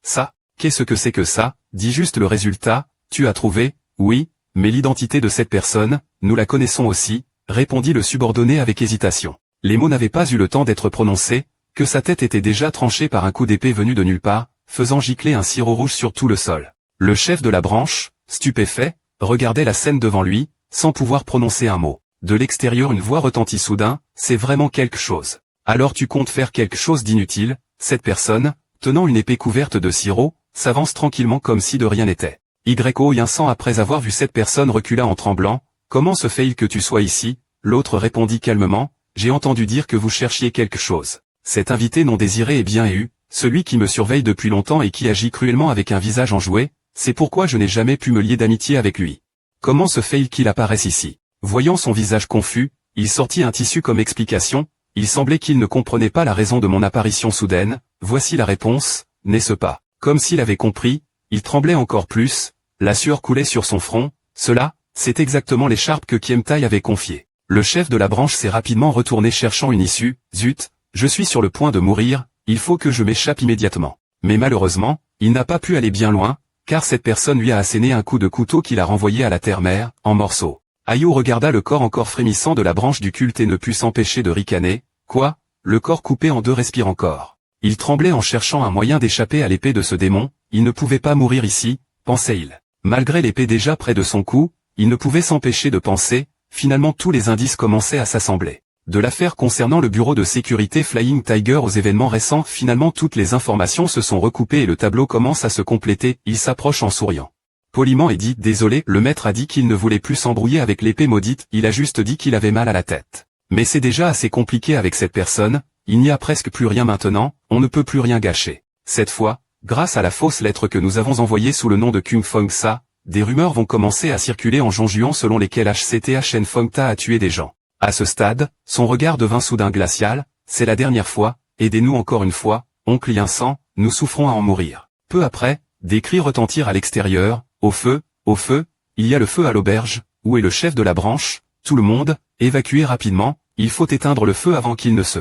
ça, qu'est-ce que c'est que ça, dis juste le résultat, tu as trouvé, oui, mais l'identité de cette personne, nous la connaissons aussi, répondit le subordonné avec hésitation. Les mots n'avaient pas eu le temps d'être prononcés, que sa tête était déjà tranchée par un coup d'épée venu de nulle part, faisant gicler un sirop rouge sur tout le sol. Le chef de la branche, stupéfait, regardait la scène devant lui, sans pouvoir prononcer un mot. De l'extérieur une voix retentit soudain, c'est vraiment quelque chose. Alors tu comptes faire quelque chose d'inutile, cette personne, tenant une épée couverte de sirop, s'avance tranquillement comme si de rien n'était. YO Yinsan après avoir vu cette personne recula en tremblant, comment se fait-il que tu sois ici? L'autre répondit calmement, j'ai entendu dire que vous cherchiez quelque chose. Cet invité non désiré est bien eu, celui qui me surveille depuis longtemps et qui agit cruellement avec un visage enjoué, c'est pourquoi je n'ai jamais pu me lier d'amitié avec lui. Comment se fait-il qu'il apparaisse ici? Voyant son visage confus, il sortit un tissu comme explication, il semblait qu'il ne comprenait pas la raison de mon apparition soudaine, voici la réponse, n'est-ce pas? Comme s'il avait compris, il tremblait encore plus, la sueur coulait sur son front, cela, c'est exactement l'écharpe que Kiem Tai avait confiée. Le chef de la branche s'est rapidement retourné cherchant une issue, zut, je suis sur le point de mourir, il faut que je m'échappe immédiatement. Mais malheureusement, il n'a pas pu aller bien loin, car cette personne lui a asséné un coup de couteau qui l'a renvoyé à la terre-mère, en morceaux. Ayo regarda le corps encore frémissant de la branche du culte et ne put s'empêcher de ricaner, quoi, le corps coupé en deux respire encore. Il tremblait en cherchant un moyen d'échapper à l'épée de ce démon, il ne pouvait pas mourir ici, pensait-il. Malgré l'épée déjà près de son cou, il ne pouvait s'empêcher de penser, finalement tous les indices commençaient à s'assembler. De l'affaire concernant le bureau de sécurité Flying Tiger aux événements récents, finalement toutes les informations se sont recoupées et le tableau commence à se compléter, il s'approche en souriant. Poliment et dit, désolé, le maître a dit qu'il ne voulait plus s'embrouiller avec l'épée maudite, il a juste dit qu'il avait mal à la tête. Mais c'est déjà assez compliqué avec cette personne, il n'y a presque plus rien maintenant, on ne peut plus rien gâcher. Cette fois, grâce à la fausse lettre que nous avons envoyée sous le nom de Kung Feng Sa, des rumeurs vont commencer à circuler en Zhongjuan selon lesquelles HCTHN Feng Ta a tué des gens. À ce stade, son regard devint soudain glacial, c'est la dernière fois, aidez-nous encore une fois, oncle Yinsan, nous souffrons à en mourir. Peu après, des cris retentirent à l'extérieur, au feu, il y a le feu à l'auberge, où est le chef de la branche, tout le monde, évacuez rapidement, il faut éteindre le feu avant qu'il ne se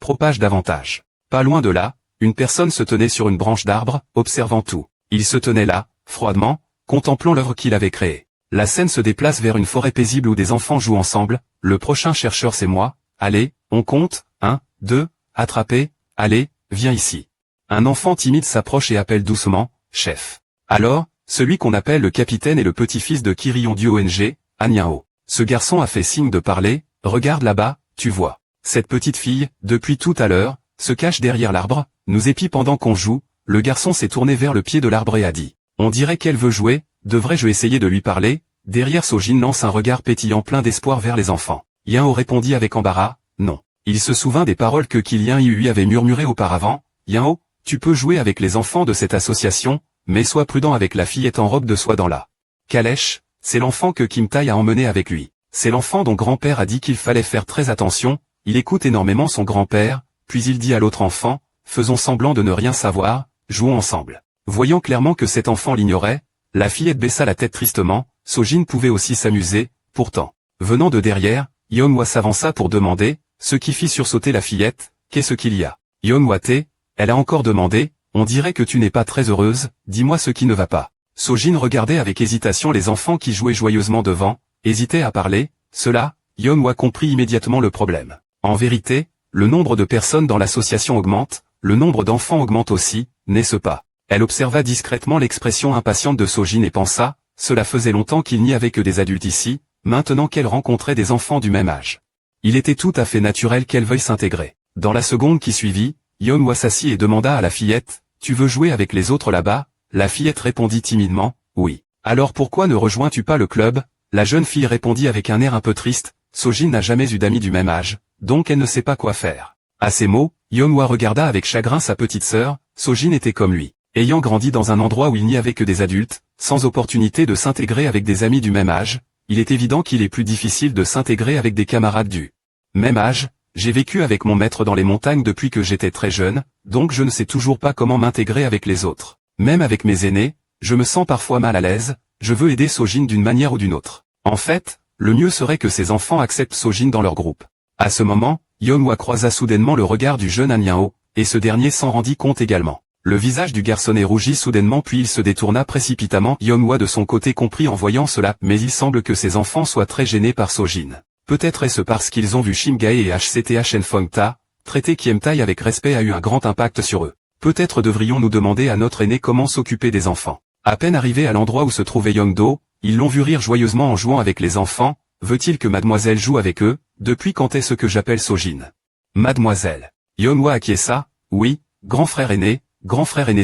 propage davantage. Pas loin de là, une personne se tenait sur une branche d'arbre, observant tout. Il se tenait là, froidement, contemplant l'œuvre qu'il avait créée. La scène se déplace vers une forêt paisible où des enfants jouent ensemble, le prochain chercheur c'est moi, allez, on compte, 1, 2, attrapez, allez, viens ici. Un enfant timide s'approche et appelle doucement, chef. Alors, celui qu'on appelle le capitaine est le petit-fils de Kirion du ONG, Anyao. Ce garçon a fait signe de parler, regarde là-bas, tu vois. Cette petite fille, depuis tout à l'heure, se cache derrière l'arbre, nous épie pendant qu'on joue, le garçon s'est tourné vers le pied de l'arbre et a dit. On dirait qu'elle veut jouer, devrais-je essayer de lui parler? Derrière Sojin lance un regard pétillant plein d'espoir vers les enfants. Yao répondit avec embarras, non. Il se souvint des paroles que Kilian Yui avait murmurées auparavant, Yao, tu peux jouer avec les enfants de cette association, mais sois prudent avec la fillette en robe de soie dans la calèche, c'est l'enfant que Kim Tai a emmené avec lui. C'est l'enfant dont grand-père a dit qu'il fallait faire très attention, il écoute énormément son grand-père, puis il dit à l'autre enfant, faisons semblant de ne rien savoir, jouons ensemble. Voyant clairement que cet enfant l'ignorait, la fillette baissa la tête tristement, Sojin pouvait aussi s'amuser, pourtant. Venant de derrière, Yeonhwa s'avança pour demander, ce qui fit sursauter la fillette, qu'est-ce qu'il y a? Yeonhwa elle a encore demandé, on dirait que tu n'es pas très heureuse, dis-moi ce qui ne va pas. Sojin regardait avec hésitation les enfants qui jouaient joyeusement devant, hésitait à parler, cela, Yeonhwa comprit immédiatement le problème. En vérité, le nombre de personnes dans l'association augmente, le nombre d'enfants augmente aussi, n'est-ce pas? Elle observa discrètement l'expression impatiente de Sojin et pensa, cela faisait longtemps qu'il n'y avait que des adultes ici, maintenant qu'elle rencontrait des enfants du même âge. Il était tout à fait naturel qu'elle veuille s'intégrer. Dans la seconde qui suivit, Yeonhwa s'assit et demanda à la fillette, tu veux jouer avec les autres là-bas? La fillette répondit timidement, oui. Alors pourquoi ne rejoins-tu pas le club? La jeune fille répondit avec un air un peu triste, Sojin n'a jamais eu d'amis du même âge, donc elle ne sait pas quoi faire. À ces mots, Yeonhwa regarda avec chagrin sa petite sœur, Sojin était comme lui. Ayant grandi dans un endroit où il n'y avait que des adultes, sans opportunité de s'intégrer avec des amis du même âge, il est évident qu'il est plus difficile de s'intégrer avec des camarades du même âge. J'ai vécu avec mon maître dans les montagnes depuis que j'étais très jeune, donc je ne sais toujours pas comment m'intégrer avec les autres. Même avec mes aînés, je me sens parfois mal à l'aise, je veux aider Sojin d'une manière ou d'une autre. En fait, le mieux serait que ces enfants acceptent Sojin dans leur groupe. À ce moment, Yeonhwa croisa soudainement le regard du jeune Han Yao, et ce dernier s'en rendit compte également. Le visage du garçonnet rougit soudainement puis il se détourna précipitamment. Yeonhwa de son côté comprit en voyant cela, mais il semble que ces enfants soient très gênés par Sojin. Peut-être est-ce parce qu'ils ont vu Shim Gae et HCTH Fongta, traiter Kiem Tai avec respect a eu un grand impact sur eux. Peut-être devrions-nous demander à notre aîné comment s'occuper des enfants. À peine arrivés à l'endroit où se trouvait Yeongdo, ils l'ont vu rire joyeusement en jouant avec les enfants. Veut-il que mademoiselle joue avec eux? Depuis quand est-ce que j'appelle Sojin? Mademoiselle. Yeonhwa acquiesça, oui, grand frère aîné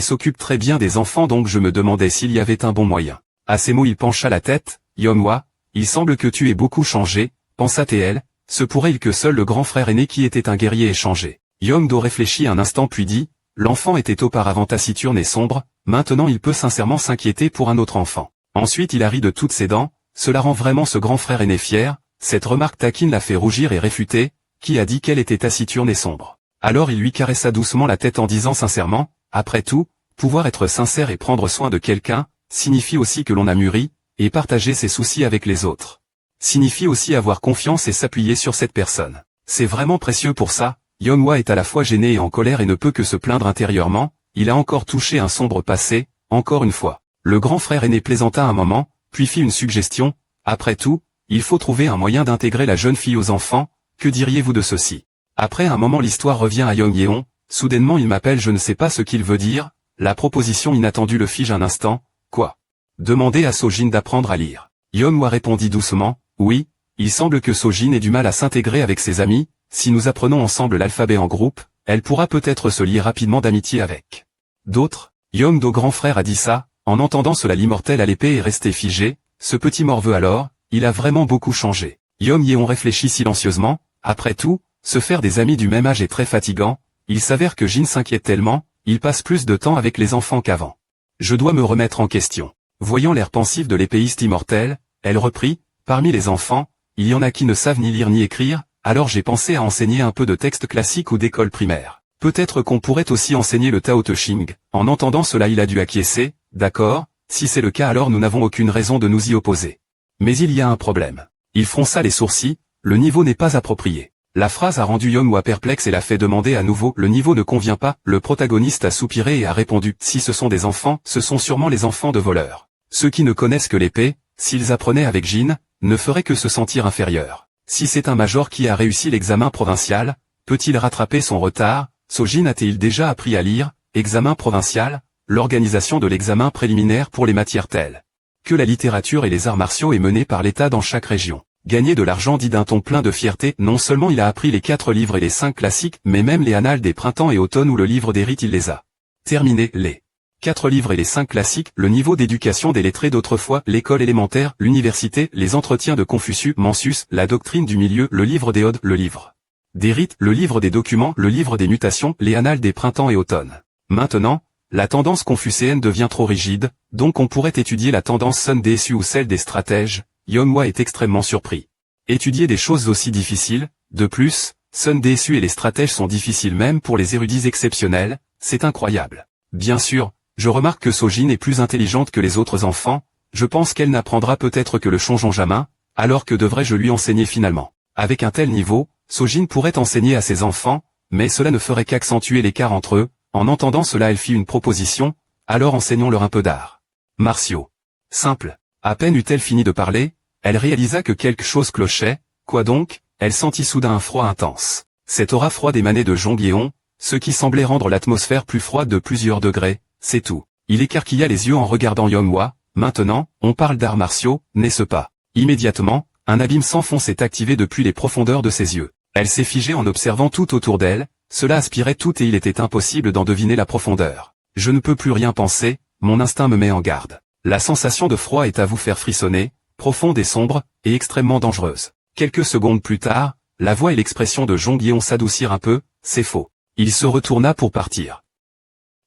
s'occupe très bien des enfants donc je me demandais s'il y avait un bon moyen. À ces mots il pencha la tête, Yeonhwa, il semble que tu aies beaucoup changé, pensa-t-elle, se pourrait-il que seul le grand frère aîné qui était un guerrier ait changé. Yeongdo réfléchit un instant puis dit, l'enfant était auparavant taciturne et sombre, maintenant il peut sincèrement s'inquiéter pour un autre enfant. Ensuite il a ri de toutes ses dents, cela rend vraiment ce grand frère aîné fier, cette remarque taquine l'a fait rougir et réfuter, qui a dit qu'elle était taciturne et sombre. Alors il lui caressa doucement la tête en disant sincèrement, après tout, pouvoir être sincère et prendre soin de quelqu'un, signifie aussi que l'on a mûri, et partager ses soucis avec les autres. Signifie aussi avoir confiance et s'appuyer sur cette personne. C'est vraiment précieux pour ça. Yeonhwa est à la fois gêné et en colère et ne peut que se plaindre intérieurement, il a encore touché un sombre passé, encore une fois. Le grand frère aîné plaisanta un moment, puis fit une suggestion, après tout, il faut trouver un moyen d'intégrer la jeune fille aux enfants, que diriez-vous de ceci? Après un moment l'histoire revient à Yeonhyeon, soudainement il m'appelle je ne sais pas ce qu'il veut dire, la proposition inattendue le fige un instant, quoi? Demandez à Sojin d'apprendre à lire. Yeonhwa répondit doucement, oui, il semble que Sojin ait du mal à s'intégrer avec ses amis, si nous apprenons ensemble l'alphabet en groupe, elle pourra peut-être se lier rapidement d'amitié avec d'autres. Yeongdo grand frère a dit ça, en entendant cela l'immortel à l'épée est resté figé, ce petit morveux alors, il a vraiment beaucoup changé. Yeonhyeon réfléchit silencieusement, après tout, se faire des amis du même âge est très fatigant, il s'avère que Jin s'inquiète tellement, il passe plus de temps avec les enfants qu'avant. Je dois me remettre en question. Voyant l'air pensif de l'épéiste immortel, elle reprit, parmi les enfants, il y en a qui ne savent ni lire ni écrire, alors j'ai pensé à enseigner un peu de texte classique ou d'école primaire. Peut-être qu'on pourrait aussi enseigner le Tao Te Ching. En entendant cela il a dû acquiescer, d'accord, si c'est le cas alors nous n'avons aucune raison de nous y opposer. Mais il y a un problème. Il fronça les sourcils, le niveau n'est pas approprié. La phrase a rendu Yeonhwa perplexe et l'a fait demander à nouveau, le niveau ne convient pas, le protagoniste a soupiré et a répondu, si ce sont des enfants, ce sont sûrement les enfants de voleurs. Ceux qui ne connaissent que l'épée, s'ils apprenaient avec Jin, ne feraient que se sentir inférieurs. Si c'est un major qui a réussi l'examen provincial, peut-il rattraper son retard? Sojin a-t-il déjà appris à lire? Examen provincial, l'organisation de l'examen préliminaire pour les matières telles que la littérature et les arts martiaux est menée par l'État dans chaque région. Gagner de l'argent dit d'un ton plein de fierté, non seulement il a appris les 4 livres et les 5 classiques, mais même les annales des printemps et automnes ou le livre des rites il les a terminés, les 4 livres et les 5 classiques, le niveau d'éducation des lettrés d'autrefois, l'école élémentaire, l'université, les entretiens de Confucius, Mencius, la doctrine du milieu, le livre des Odes, le livre des rites, le livre des documents, le livre des mutations, les annales des printemps et automnes. Maintenant, la tendance confucéenne devient trop rigide, donc on pourrait étudier la tendance Sun Tzu ou celle des stratèges. Yeonhwa est extrêmement surpris. Étudier des choses aussi difficiles, de plus, Sun Tzu et les stratèges sont difficiles même pour les érudits exceptionnels, c'est incroyable. Bien sûr, je remarque que Sojin est plus intelligente que les autres enfants, je pense qu'elle n'apprendra peut-être que le Shonjonjamin, alors que devrais-je lui enseigner finalement. Avec un tel niveau, Sojin pourrait enseigner à ses enfants, mais cela ne ferait qu'accentuer l'écart entre eux. En entendant cela elle fit une proposition, alors enseignons-leur un peu d'arts martiaux. Simple. À peine eut-elle fini de parler, elle réalisa que quelque chose clochait, quoi donc? Elle sentit soudain un froid intense. Cette aura froide émanait de Jongyeon, ce qui semblait rendre l'atmosphère plus froide de plusieurs degrés, c'est tout. Il écarquilla les yeux en regardant Yeonhwa, maintenant, on parle d'arts martiaux, n'est-ce pas? Immédiatement, un abîme sans fond s'est activé depuis les profondeurs de ses yeux. Elle s'est figée en observant tout autour d'elle, cela aspirait tout et il était impossible d'en deviner la profondeur. Je ne peux plus rien penser, mon instinct me met en garde. La sensation de froid est à vous faire frissonner, profonde et sombre, et extrêmement dangereuse. Quelques secondes plus tard, la voix et l'expression de Jonguillon s'adoucirent un peu, c'est faux. Il se retourna pour partir.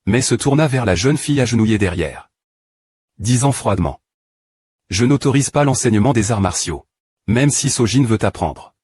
Mais se tourna vers la jeune fille agenouillée derrière, disant froidement: je n'autorise pas l'enseignement des arts martiaux. Même si Sojin veut apprendre.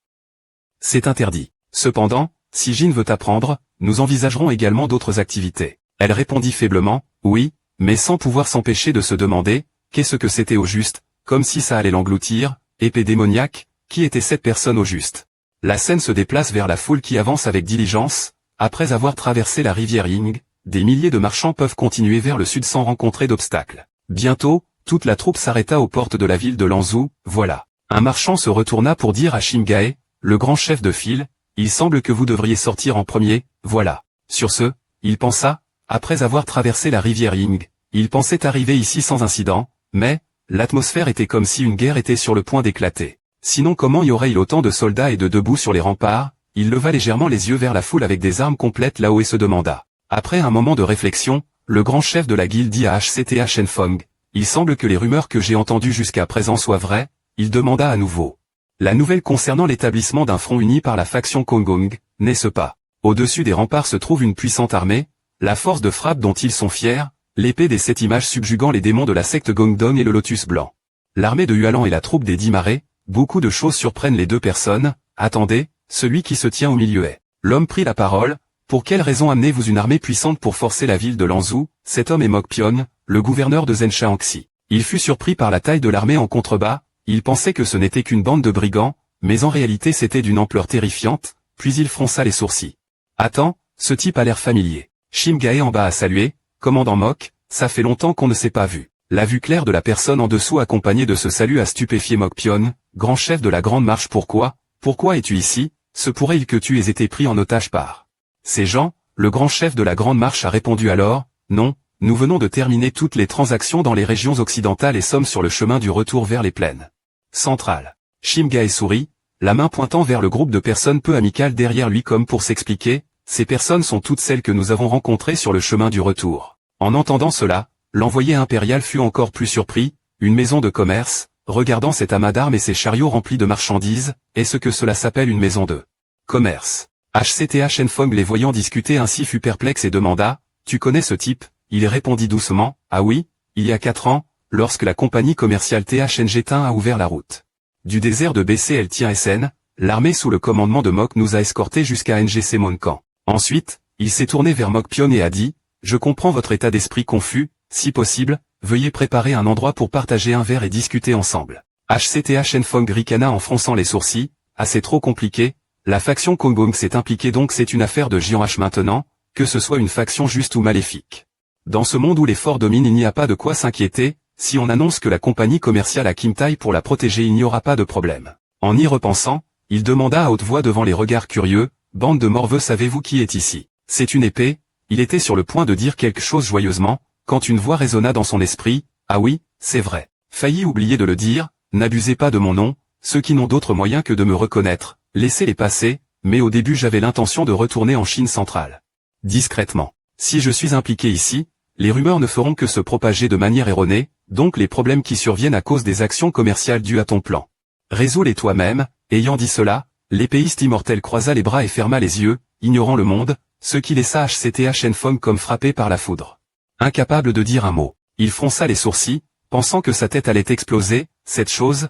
C'est interdit. Cependant, si Jin veut apprendre, nous envisagerons également d'autres activités. Elle répondit faiblement, oui, mais sans pouvoir s'empêcher de se demander, qu'est-ce que c'était au juste, comme si ça allait l'engloutir, épée démoniaque, qui était cette personne au juste. La scène se déplace vers la foule qui avance avec diligence, après avoir traversé la rivière Ying, des milliers de marchands peuvent continuer vers le sud sans rencontrer d'obstacles. Bientôt, toute la troupe s'arrêta aux portes de la ville de Lanzhou, voilà. Un marchand se retourna pour dire à Shimgae, le grand chef de file, il semble que vous devriez sortir en premier, voilà. Sur ce, il pensa, après avoir traversé la rivière Ying, il pensait arriver ici sans incident, mais, l'atmosphère était comme si une guerre était sur le point d'éclater. Sinon comment y aurait-il autant de soldats et de debout sur les remparts? Il leva légèrement les yeux vers la foule avec des armes complètes là-haut et se demanda. Après un moment de réflexion, le grand chef de la guilde dit à HCTA Shenfeng, il semble que les rumeurs que j'ai entendues jusqu'à présent soient vraies. Il demanda à nouveau. La nouvelle concernant l'établissement d'un front uni par la faction Kongong, n'est-ce pas? Au-dessus des remparts se trouve une puissante armée, la force de frappe dont ils sont fiers, l'épée des 7 images subjuguant les démons de la secte Gongdong et le lotus blanc. L'armée de Hualan et la troupe des 10 marais, beaucoup de choses surprennent les deux personnes, attendez, celui qui se tient au milieu est. L'homme prit la parole, pour quelle raison amenez-vous une armée puissante pour forcer la ville de Lanzhou? Cet homme est Mokpion, le gouverneur de Zenshaanxi. Il fut surpris par la taille de l'armée en contrebas. Il pensait que ce n'était qu'une bande de brigands, mais en réalité c'était d'une ampleur terrifiante, puis il fronça les sourcils. Attends, ce type a l'air familier. Shimgae en bas a salué, commandant Mok, ça fait longtemps qu'on ne s'est pas vu. La vue claire de la personne en dessous accompagnée de ce salut a stupéfié Mokpion, grand chef de la Grande Marche. Pourquoi es-tu ici? Se pourrait-il que tu aies été pris en otage par ces gens? Le grand chef de la Grande Marche a répondu alors, non, nous venons de terminer toutes les transactions dans les régions occidentales et sommes sur le chemin du retour vers les plaines centrales. Shimgae sourit, la main pointant vers le groupe de personnes peu amicales derrière lui comme pour s'expliquer, ces personnes sont toutes celles que nous avons rencontrées sur le chemin du retour. En entendant cela, l'envoyé impérial fut encore plus surpris, une maison de commerce, regardant cet amas d'armes et ses chariots remplis de marchandises, est-ce que cela s'appelle une maison de commerce? HCTA Shenfeng les voyant discuter ainsi fut perplexe et demanda, tu connais ce type? Il répondit doucement, ah oui, il y a 4 ans, lorsque la compagnie commerciale THNG a ouvert la route du désert de BCL-SN, l'armée sous le commandement de Mok nous a escortés jusqu'à NGC Moncan. Ensuite, il s'est tourné vers Mokpion et a dit, je comprends votre état d'esprit confus, si possible, veuillez préparer un endroit pour partager un verre et discuter ensemble. HCTA Shenfeng ricana en fronçant les sourcils, ah c'est trop compliqué, la faction Kongong s'est impliquée donc c'est une affaire de Jian H maintenant, que ce soit une faction juste ou maléfique. Dans ce monde où les forts dominent il n'y a pas de quoi s'inquiéter, si on annonce que la compagnie commerciale a Kimtai pour la protéger il n'y aura pas de problème. En y repensant, il demanda à haute voix devant les regards curieux, bande de morveux savez-vous qui est ici? C'est une épée, il était sur le point de dire quelque chose joyeusement, quand une voix résonna dans son esprit, ah oui, c'est vrai. Failli oublier de le dire, n'abusez pas de mon nom, ceux qui n'ont d'autre moyen que de me reconnaître, laissez-les passer, mais au début j'avais l'intention de retourner en Chine centrale. Discrètement. Si je suis impliqué ici, les rumeurs ne feront que se propager de manière erronée, donc les problèmes qui surviennent à cause des actions commerciales dues à ton plan. Résous-les toi-même. Ayant dit cela, l'épéiste immortel croisa les bras et ferma les yeux, ignorant le monde, ce qui laissa HCTA Shenfeng comme frappé par la foudre. Incapable de dire un mot, il fronça les sourcils, pensant que sa tête allait exploser, cette chose,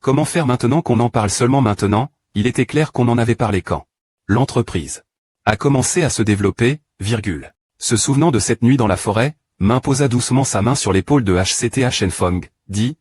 comment faire maintenant qu'on en parle seulement maintenant? Il était clair qu'on en avait parlé quand l'entreprise a commencé à se développer, Se souvenant de cette nuit dans la forêt, Main posa doucement sa main sur l'épaule de HCTA Shenfeng, dit,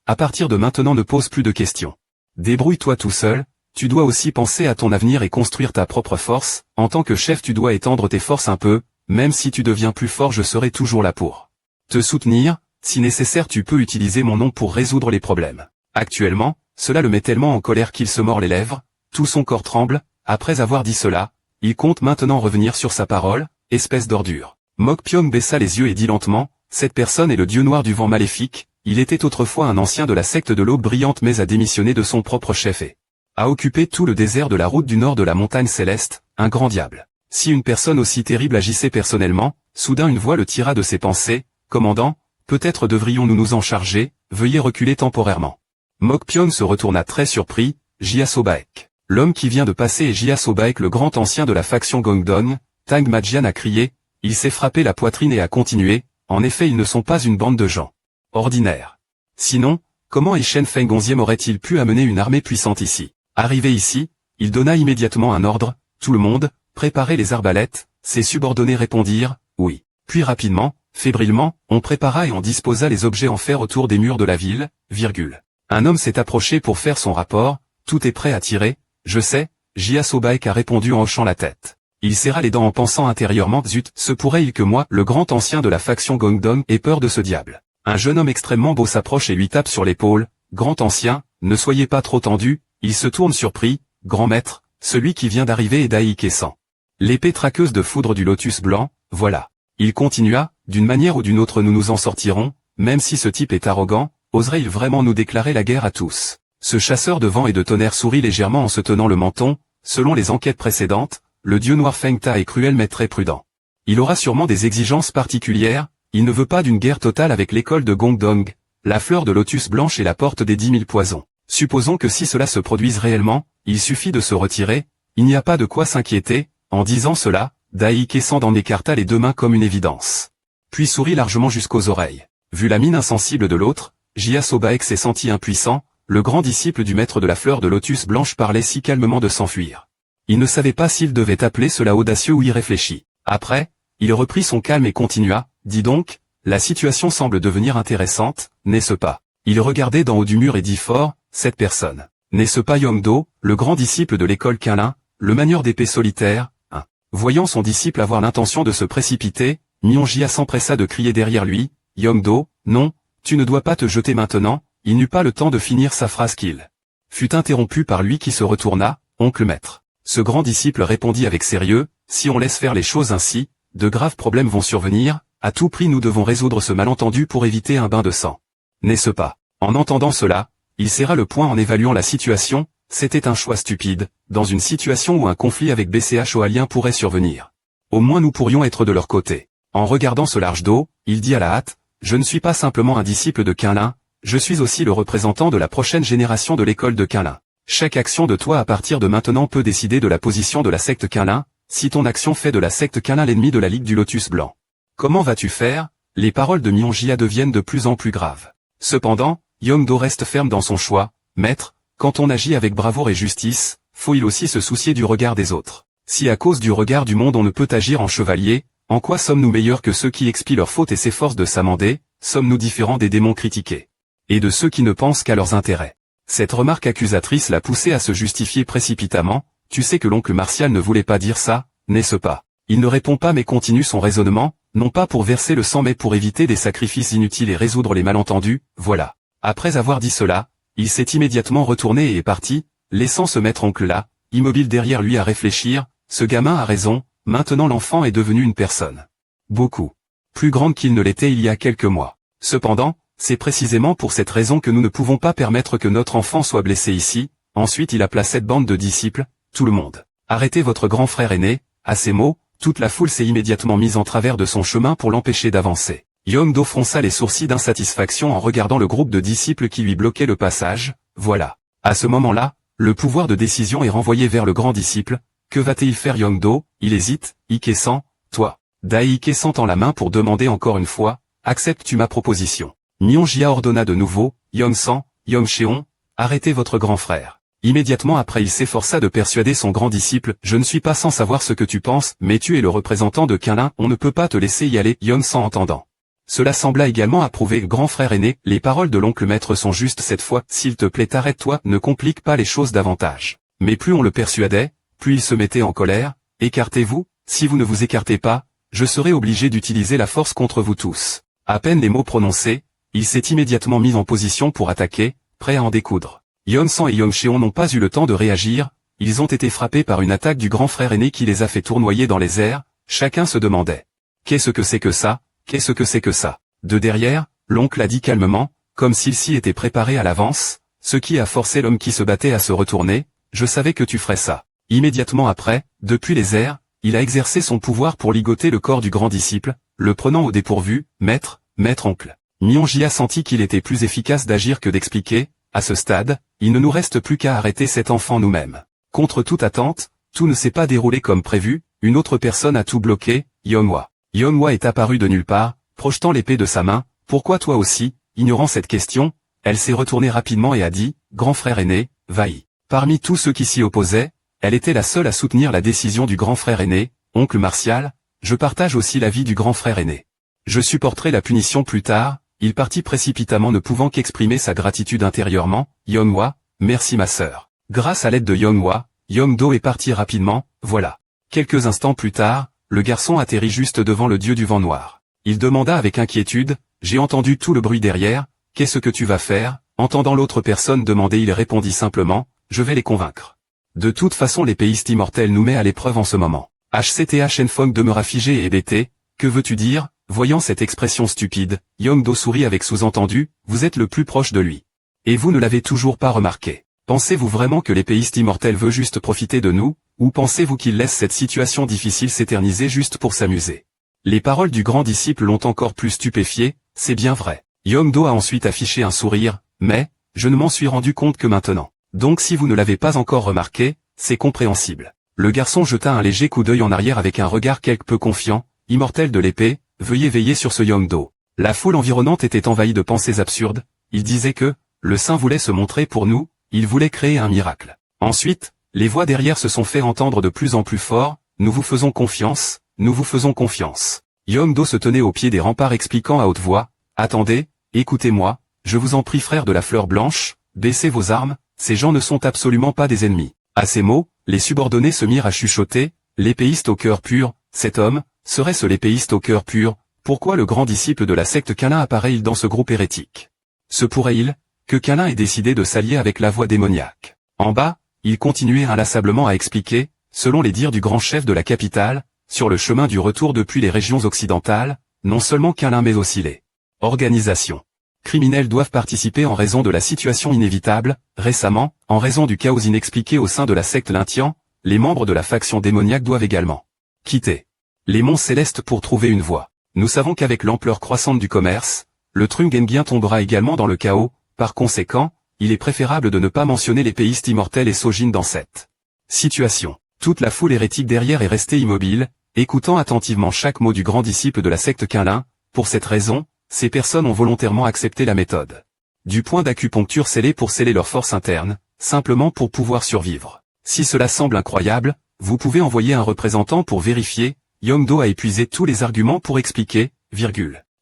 à partir de maintenant ne pose plus de questions. Débrouille-toi tout seul, tu dois aussi penser à ton avenir et construire ta propre force, en tant que chef tu dois étendre tes forces un peu, même si tu deviens plus fort je serai toujours là pour te soutenir, si nécessaire tu peux utiliser mon nom pour résoudre les problèmes. Actuellement, cela le met tellement en colère qu'il se mord les lèvres, tout son corps tremble, après avoir dit cela, il compte maintenant revenir sur sa parole, espèce d'ordure. Mokpion baissa les yeux et dit lentement, cette personne est le dieu noir du vent maléfique, il était autrefois un ancien de la secte de l'aube brillante mais a démissionné de son propre chef et a occupé tout le désert de la route du nord de la montagne céleste, un grand diable. Si une personne aussi terrible agissait personnellement, Soudain une voix le tira de ses pensées, « Commandant, peut-être devrions-nous nous en charger, veuillez reculer temporairement. » Mokpion se retourna très surpris, Jia Sobaek. L'homme qui vient de passer est Jia Sobaek, le grand ancien de la faction Gongdong. Tang Majian a crié, il s'est frappé la poitrine et a continué, en effet ils ne sont pas une bande de gens ordinaires. Sinon, comment Shen Feng XIe aurait-il pu amener une armée puissante ici? Arrivé ici, il donna immédiatement un ordre, tout le monde, préparez les arbalètes, ses subordonnés répondirent, oui. Puis rapidement, fébrilement, on prépara et on disposa les objets en fer autour des murs de la ville, virgule. Un homme s'est approché pour faire son rapport, tout est prêt à tirer, je sais, Jia Sobaek a répondu en hochant la tête. Il serra les dents en pensant intérieurement, zut, se pourrait-il que moi, le grand ancien de la faction Gongdong, ait peur de ce diable. Un jeune homme extrêmement beau s'approche et lui tape sur l'épaule, grand ancien, ne soyez pas trop tendu, il se tourne surpris, grand maître, celui qui vient d'arriver est Dai Kesan. L'épée traqueuse de foudre du lotus blanc, voilà. Il continua, d'une manière ou d'une autre nous nous en sortirons, même si ce type est arrogant, oserait-il vraiment nous déclarer la guerre à tous? Ce chasseur de vent et de tonnerre sourit légèrement en se tenant le menton, selon les enquêtes précédentes, le dieu noir Feng Ta est cruel mais très prudent. Il aura sûrement des exigences particulières, il ne veut pas d'une guerre totale avec l'école de Gongdong, la fleur de lotus blanche est la porte des 10 000 poisons. Supposons que si cela se produise réellement, il suffit de se retirer, il n'y a pas de quoi s'inquiéter, en disant cela, Dai Kesan en écarta les deux mains comme une évidence. Puis sourit largement jusqu'aux oreilles. Vu la mine insensible de l'autre, Jia Sobaek s'est senti impuissant, le grand disciple du maître de la fleur de lotus blanche parlait si calmement de s'enfuir. Il ne savait pas s'il devait appeler cela audacieux ou irréfléchi. Après, il reprit son calme et continua, dis donc, la situation semble devenir intéressante, n'est-ce pas? Il regardait d'en haut du mur et dit fort, cette personne. N'est-ce pas Yongdo, le grand disciple de l'école Qinlin, le manieur d'épée solitaire, hein? Voyant son disciple avoir l'intention de se précipiter, Mion-Jia s'empressa de crier derrière lui, Yongdo, non, tu ne dois pas te jeter maintenant, il n'eut pas le temps de finir sa phrase qu'il fut interrompu par lui qui se retourna, oncle maître. Ce grand disciple répondit avec sérieux, si on laisse faire les choses ainsi, de graves problèmes vont survenir, à tout prix nous devons résoudre ce malentendu pour éviter un bain de sang. N'est-ce pas? En entendant cela, il serra le poing en évaluant la situation, c'était un choix stupide, dans une situation où un conflit avec BCH Oalien pourrait survenir. Au moins nous pourrions être de leur côté. En regardant ce large dos, il dit à la hâte, je ne suis pas simplement un disciple de Qinlin, je suis aussi le représentant de la prochaine génération de l'école de Qinlin. Chaque action de toi à partir de maintenant peut décider de la position de la secte Qinlin, si ton action fait de la secte Qinlin l'ennemi de la Ligue du Lotus Blanc. Comment vas-tu faire? Les paroles de Mion-Jia deviennent de plus en plus graves. Cependant, Yongdo reste ferme dans son choix, maître, quand on agit avec bravoure et justice, faut-il aussi se soucier du regard des autres. Si à cause du regard du monde on ne peut agir en chevalier, en quoi sommes-nous meilleurs que ceux qui expient leurs fautes et s'efforcent de s'amender, sommes-nous différents des démons critiqués? Et de ceux qui ne pensent qu'à leurs intérêts. Cette remarque accusatrice l'a poussé à se justifier précipitamment, tu sais que l'oncle Martial ne voulait pas dire ça, n'est-ce pas? Il ne répond pas mais continue son raisonnement, non pas pour verser le sang mais pour éviter des sacrifices inutiles et résoudre les malentendus, voilà. Après avoir dit cela, il s'est immédiatement retourné et est parti, laissant ce maître oncle là, immobile derrière lui à réfléchir, ce gamin a raison, maintenant l'enfant est devenu une personne beaucoup plus grande qu'il ne l'était il y a quelques mois. Cependant, c'est précisément pour cette raison que nous ne pouvons pas permettre que notre enfant soit blessé ici. Ensuite il appela cette bande de disciples, tout le monde. Arrêtez votre grand frère aîné, à ces mots, toute la foule s'est immédiatement mise en travers de son chemin pour l'empêcher d'avancer. Yongdo fronça les sourcils d'insatisfaction en regardant le groupe de disciples qui lui bloquait le passage, voilà. À ce moment-là, le pouvoir de décision est renvoyé vers le grand disciple, que va-t-il faire Yongdo? Il hésite, Ikesan, toi. Dai Kesan tend la main pour demander encore une fois, acceptes-tu ma proposition? Mion-Jia ordonna de nouveau, Yong-san, Yong-cheon, arrêtez votre grand frère. Immédiatement après il s'efforça de persuader son grand disciple, je ne suis pas sans savoir ce que tu penses, mais tu es le représentant de Qinlin, on ne peut pas te laisser y aller, Yong-san entendant. Cela sembla également approuver grand frère aîné, les paroles de l'oncle maître sont justes cette fois, s'il te plaît arrête-toi, ne complique pas les choses davantage. Mais plus on le persuadait, plus il se mettait en colère, écartez-vous, si vous ne vous écartez pas, je serai obligé d'utiliser la force contre vous tous. À peine les mots prononcés, il s'est immédiatement mis en position pour attaquer, prêt à en découdre. Yong-san et Yong-cheon n'ont pas eu le temps de réagir, ils ont été frappés par une attaque du grand frère aîné qui les a fait tournoyer dans les airs, chacun se demandait. Qu'est-ce que c'est que ça? Qu'est-ce que c'est que ça? De derrière, l'oncle a dit calmement, comme s'il s'y était préparé à l'avance, ce qui a forcé l'homme qui se battait à se retourner, je savais que tu ferais ça. Immédiatement après, depuis les airs, il a exercé son pouvoir pour ligoter le corps du grand disciple, le prenant au dépourvu. Maître, oncle. Nyonji a senti qu'il était plus efficace d'agir que d'expliquer. À ce stade, il ne nous reste plus qu'à arrêter cet enfant nous-mêmes. Contre toute attente, tout ne s'est pas déroulé comme prévu, une autre personne a tout bloqué, Yonhwa. Yonhwa est apparu de nulle part, projetant l'épée de sa main. Pourquoi toi aussi? Ignorant cette question, elle s'est retournée rapidement et a dit, grand frère aîné, va-y. Parmi tous ceux qui s'y opposaient, elle était la seule à soutenir la décision du grand frère aîné. Oncle Martial, je partage aussi l'avis du grand frère aîné. Je supporterai la punition plus tard. Il partit précipitamment ne pouvant qu'exprimer sa gratitude intérieurement. Yonhwa, merci ma sœur. Grâce à l'aide de Yonhwa, Yongdo est parti rapidement, voilà. Quelques instants plus tard, le garçon atterrit juste devant le dieu du vent noir. Il demanda avec inquiétude, j'ai entendu tout le bruit derrière, qu'est-ce que tu vas faire? Entendant l'autre personne demander, il répondit simplement, je vais les convaincre. De toute façon l'épéiste immortel nous met à l'épreuve en ce moment. HCTA Shenfeng demeura figé et hébété, que veux-tu dire? Voyant cette expression stupide, Yongdo sourit avec sous-entendu, vous êtes le plus proche de lui. Et vous ne l'avez toujours pas remarqué. Pensez-vous vraiment que l'épéiste immortel veut juste profiter de nous, ou pensez-vous qu'il laisse cette situation difficile s'éterniser juste pour s'amuser? Les paroles du grand disciple l'ont encore plus stupéfié, c'est bien vrai. Yongdo a ensuite affiché un sourire, mais, je ne m'en suis rendu compte que maintenant. Donc si vous ne l'avez pas encore remarqué, c'est compréhensible. Le garçon jeta un léger coup d'œil en arrière avec un regard quelque peu confiant, immortel de l'épée, veuillez veiller sur ce Yongdo. La foule environnante était envahie de pensées absurdes, il disait que, le saint voulait se montrer pour nous, il voulait créer un miracle. Ensuite, les voix derrière se sont fait entendre de plus en plus fort, nous vous faisons confiance, nous vous faisons confiance. Yongdo se tenait au pied des remparts expliquant à haute voix, attendez, écoutez-moi, je vous en prie frères de la fleur blanche, baissez vos armes, ces gens ne sont absolument pas des ennemis. À ces mots, les subordonnés se mirent à chuchoter, l'épéiste au cœur pur, cet homme, serait-ce l'épéiste au cœur pur? Pourquoi le grand disciple de la secte Câlin apparaît-il dans ce groupe hérétique? Se pourrait-il que Câlin ait décidé de s'allier avec la voix démoniaque? En bas, il continuait inlassablement à expliquer, selon les dires du grand chef de la capitale, sur le chemin du retour depuis les régions occidentales, non seulement Câlin mais aussi les organisations criminelles doivent participer en raison de la situation inévitable. Récemment, en raison du chaos inexpliqué au sein de la secte Lintian, les membres de la faction démoniaque doivent également quitter les monts célestes pour trouver une voie. Nous savons qu'avec l'ampleur croissante du commerce, le Trungengien tombera également dans le chaos, par conséquent, il est préférable de ne pas mentionner l'épéiste immortel et Sojin dans cette situation. Toute la foule hérétique derrière est restée immobile, écoutant attentivement chaque mot du grand disciple de la secte Câlin. Pour cette raison, ces personnes ont volontairement accepté la méthode du point d'acupuncture scellé pour sceller leur force interne, simplement pour pouvoir survivre. Si cela semble incroyable, vous pouvez envoyer un représentant pour vérifier. Yongdo a épuisé tous les arguments pour expliquer,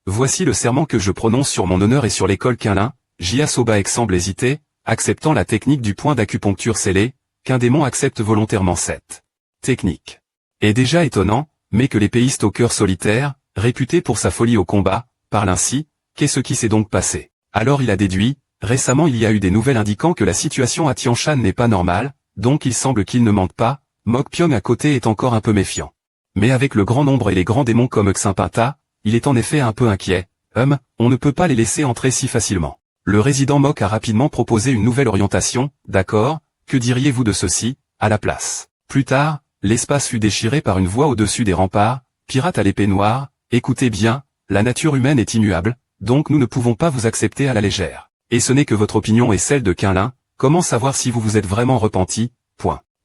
voici le serment que je prononce sur mon honneur et sur l'école Câlin. Jia Sobaek semble hésiter, acceptant la technique du point d'acupuncture scellé, qu'un démon accepte volontairement cette technique. Est déjà étonnant, mais que l'épéiste au cœur solitaire, réputé pour sa folie au combat, parle ainsi, qu'est-ce qui s'est donc passé? Alors il a déduit, récemment il y a eu des nouvelles indiquant que la situation à Tianshan n'est pas normale, donc il semble qu'il ne mente pas. Mokpyong à côté est encore un peu méfiant. Mais avec le grand nombre et les grands démons comme Xinpinta, il est en effet un peu inquiet. On ne peut pas les laisser entrer si facilement. Le résident Mok a rapidement proposé une nouvelle orientation, d'accord, que diriez-vous de ceci, à la place? Plus tard, l'espace fut déchiré par une voix au-dessus des remparts, pirate à l'épée noire, écoutez bien, la nature humaine est immuable, donc nous ne pouvons pas vous accepter à la légère. Et ce n'est que votre opinion et celle de Câlin, comment savoir si vous vous êtes vraiment repenti?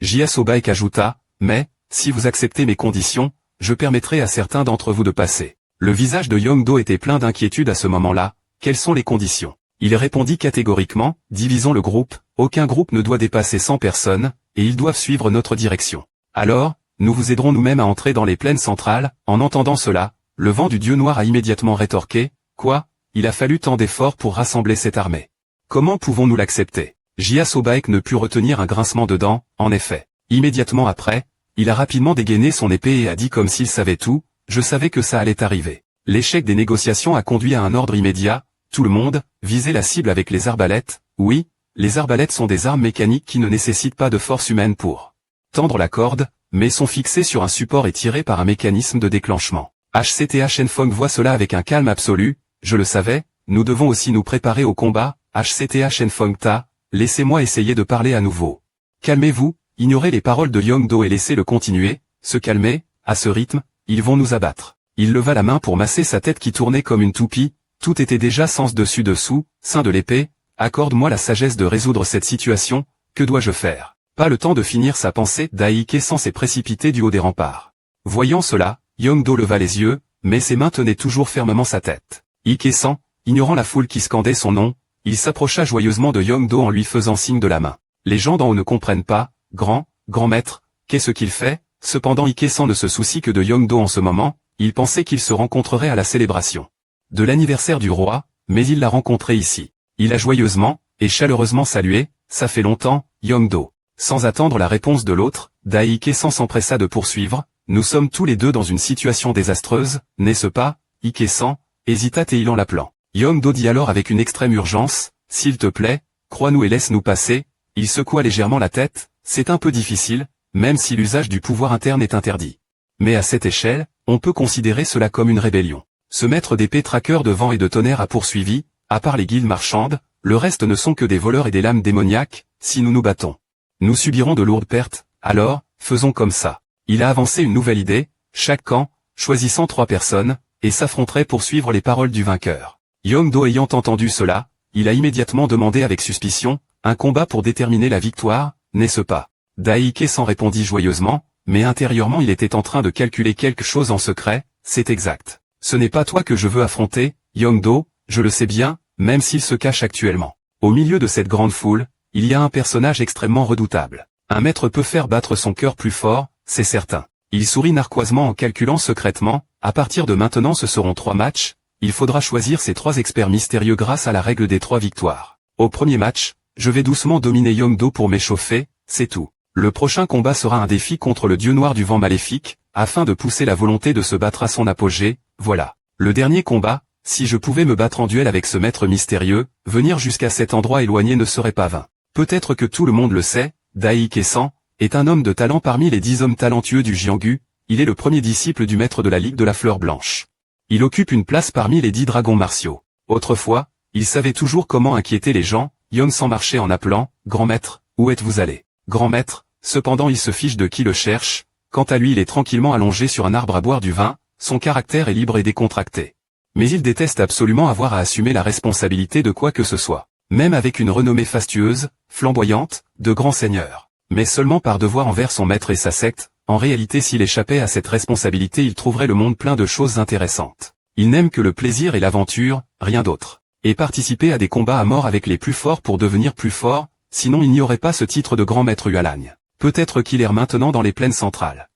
Jia Sobaek ajouta, mais, si vous acceptez mes conditions, je permettrai à certains d'entre vous de passer. Le visage de Yongdo était plein d'inquiétude à ce moment-là. Quelles sont les conditions? Il répondit catégoriquement, divisons le groupe, aucun groupe ne doit dépasser 100 personnes, et ils doivent suivre notre direction. Alors, nous vous aiderons nous-mêmes à entrer dans les plaines centrales. En entendant cela, le vent du dieu noir a immédiatement rétorqué, quoi? Il a fallu tant d'efforts pour rassembler cette armée. Comment pouvons-nous l'accepter? Jia Sobaek ne put retenir un grincement de dents, en effet. Immédiatement après, il a rapidement dégainé son épée et a dit comme s'il savait tout, je savais que ça allait arriver. L'échec des négociations a conduit à un ordre immédiat, tout le monde, visait la cible avec les arbalètes. Oui, les arbalètes sont des armes mécaniques qui ne nécessitent pas de force humaine pour tendre la corde, mais sont fixées sur un support et tirées par un mécanisme de déclenchement. HCTA Shenfeng voit cela avec un calme absolu, je le savais, nous devons aussi nous préparer au combat. HCTA Shenfeng Ta, laissez-moi essayer de parler à nouveau. Calmez-vous, ignorez les paroles de Yongdo et laissez-le continuer, se calmer, à ce rythme, ils vont nous abattre. Il leva la main pour masser sa tête qui tournait comme une toupie, tout était déjà sens dessus dessous, sein de l'épée, accorde-moi la sagesse de résoudre cette situation, que dois-je faire? Pas le temps de finir sa pensée, Dai Kesan s'est précipité du haut des remparts. Voyant cela, Yongdo leva les yeux, mais ses mains tenaient toujours fermement sa tête. Ikesan, ignorant la foule qui scandait son nom, il s'approcha joyeusement de Yongdo en lui faisant signe de la main. Les gens d'en haut ne comprennent pas, grand maître, qu'est-ce qu'il fait? Cependant Ikesan ne se soucie que de Yongdo en ce moment, il pensait qu'ils se rencontreraient à la célébration de l'anniversaire du roi, mais il l'a rencontré ici. Il a joyeusement et chaleureusement salué, ça fait longtemps, Yongdo. Sans attendre la réponse de l'autre, Dai Kesan s'empressa de poursuivre, nous sommes tous les deux dans une situation désastreuse, n'est-ce pas, Ikesan, hésita-t-il l'appelant. Yongdo dit alors avec une extrême urgence, s'il te plaît, crois-nous et laisse-nous passer. Il secoua légèrement la tête, c'est un peu difficile, même si l'usage du pouvoir interne est interdit. Mais à cette échelle, on peut considérer cela comme une rébellion. Ce maître d'épée traqueur de vent et de tonnerre a poursuivi, à part les guildes marchandes, le reste ne sont que des voleurs et des lames démoniaques, si nous nous battons. Nous subirons de lourdes pertes, alors, faisons comme ça. Il a avancé une nouvelle idée, chaque camp, choisissant 3 personnes, et s'affronterait pour suivre les paroles du vainqueur. Yongdo ayant entendu cela, il a immédiatement demandé avec suspicion, un combat pour déterminer la victoire, n'est-ce pas? Dai Kesan répondit joyeusement, mais intérieurement il était en train de calculer quelque chose en secret, c'est exact. Ce n'est pas toi que je veux affronter, Yongdo, je le sais bien, même s'il se cache actuellement. Au milieu de cette grande foule, il y a un personnage extrêmement redoutable. Un maître peut faire battre son cœur plus fort, c'est certain. Il sourit narquoisement en calculant secrètement, à partir de maintenant ce seront 3 matchs, il faudra choisir ces 3 experts mystérieux grâce à la règle des 3 victoires. Au premier match, je vais doucement dominer Yongdo pour m'échauffer, c'est tout. Le prochain combat sera un défi contre le dieu noir du vent maléfique, afin de pousser la volonté de se battre à son apogée, voilà. Le dernier combat, si je pouvais me battre en duel avec ce maître mystérieux, venir jusqu'à cet endroit éloigné ne serait pas vain. Peut-être que tout le monde le sait, Dai Kesan est un homme de talent parmi les 10 hommes talentueux du Jianghu, il est le premier disciple du maître de la Ligue de la Fleur Blanche. Il occupe une place parmi les 10 dragons martiaux. Autrefois, il savait toujours comment inquiéter les gens, Yongsan marchait en appelant, « Grand maître, où êtes-vous allé ?»« Grand maître », cependant il se fiche de qui le cherche, quant à lui il est tranquillement allongé sur un arbre à boire du vin, son caractère est libre et décontracté. Mais il déteste absolument avoir à assumer la responsabilité de quoi que ce soit, même avec une renommée fastueuse, flamboyante, de grand seigneur. Mais seulement par devoir envers son maître et sa secte, en réalité s'il échappait à cette responsabilité il trouverait le monde plein de choses intéressantes. Il n'aime que le plaisir et l'aventure, rien d'autre. Et participer à des combats à mort avec les plus forts pour devenir plus fort, sinon il n'y aurait pas ce titre de grand maître Yualagne. Peut-être qu'il erre maintenant dans les plaines centrales.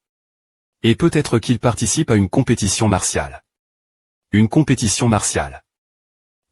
Et peut-être qu'il participe à une compétition martiale. Une compétition martiale.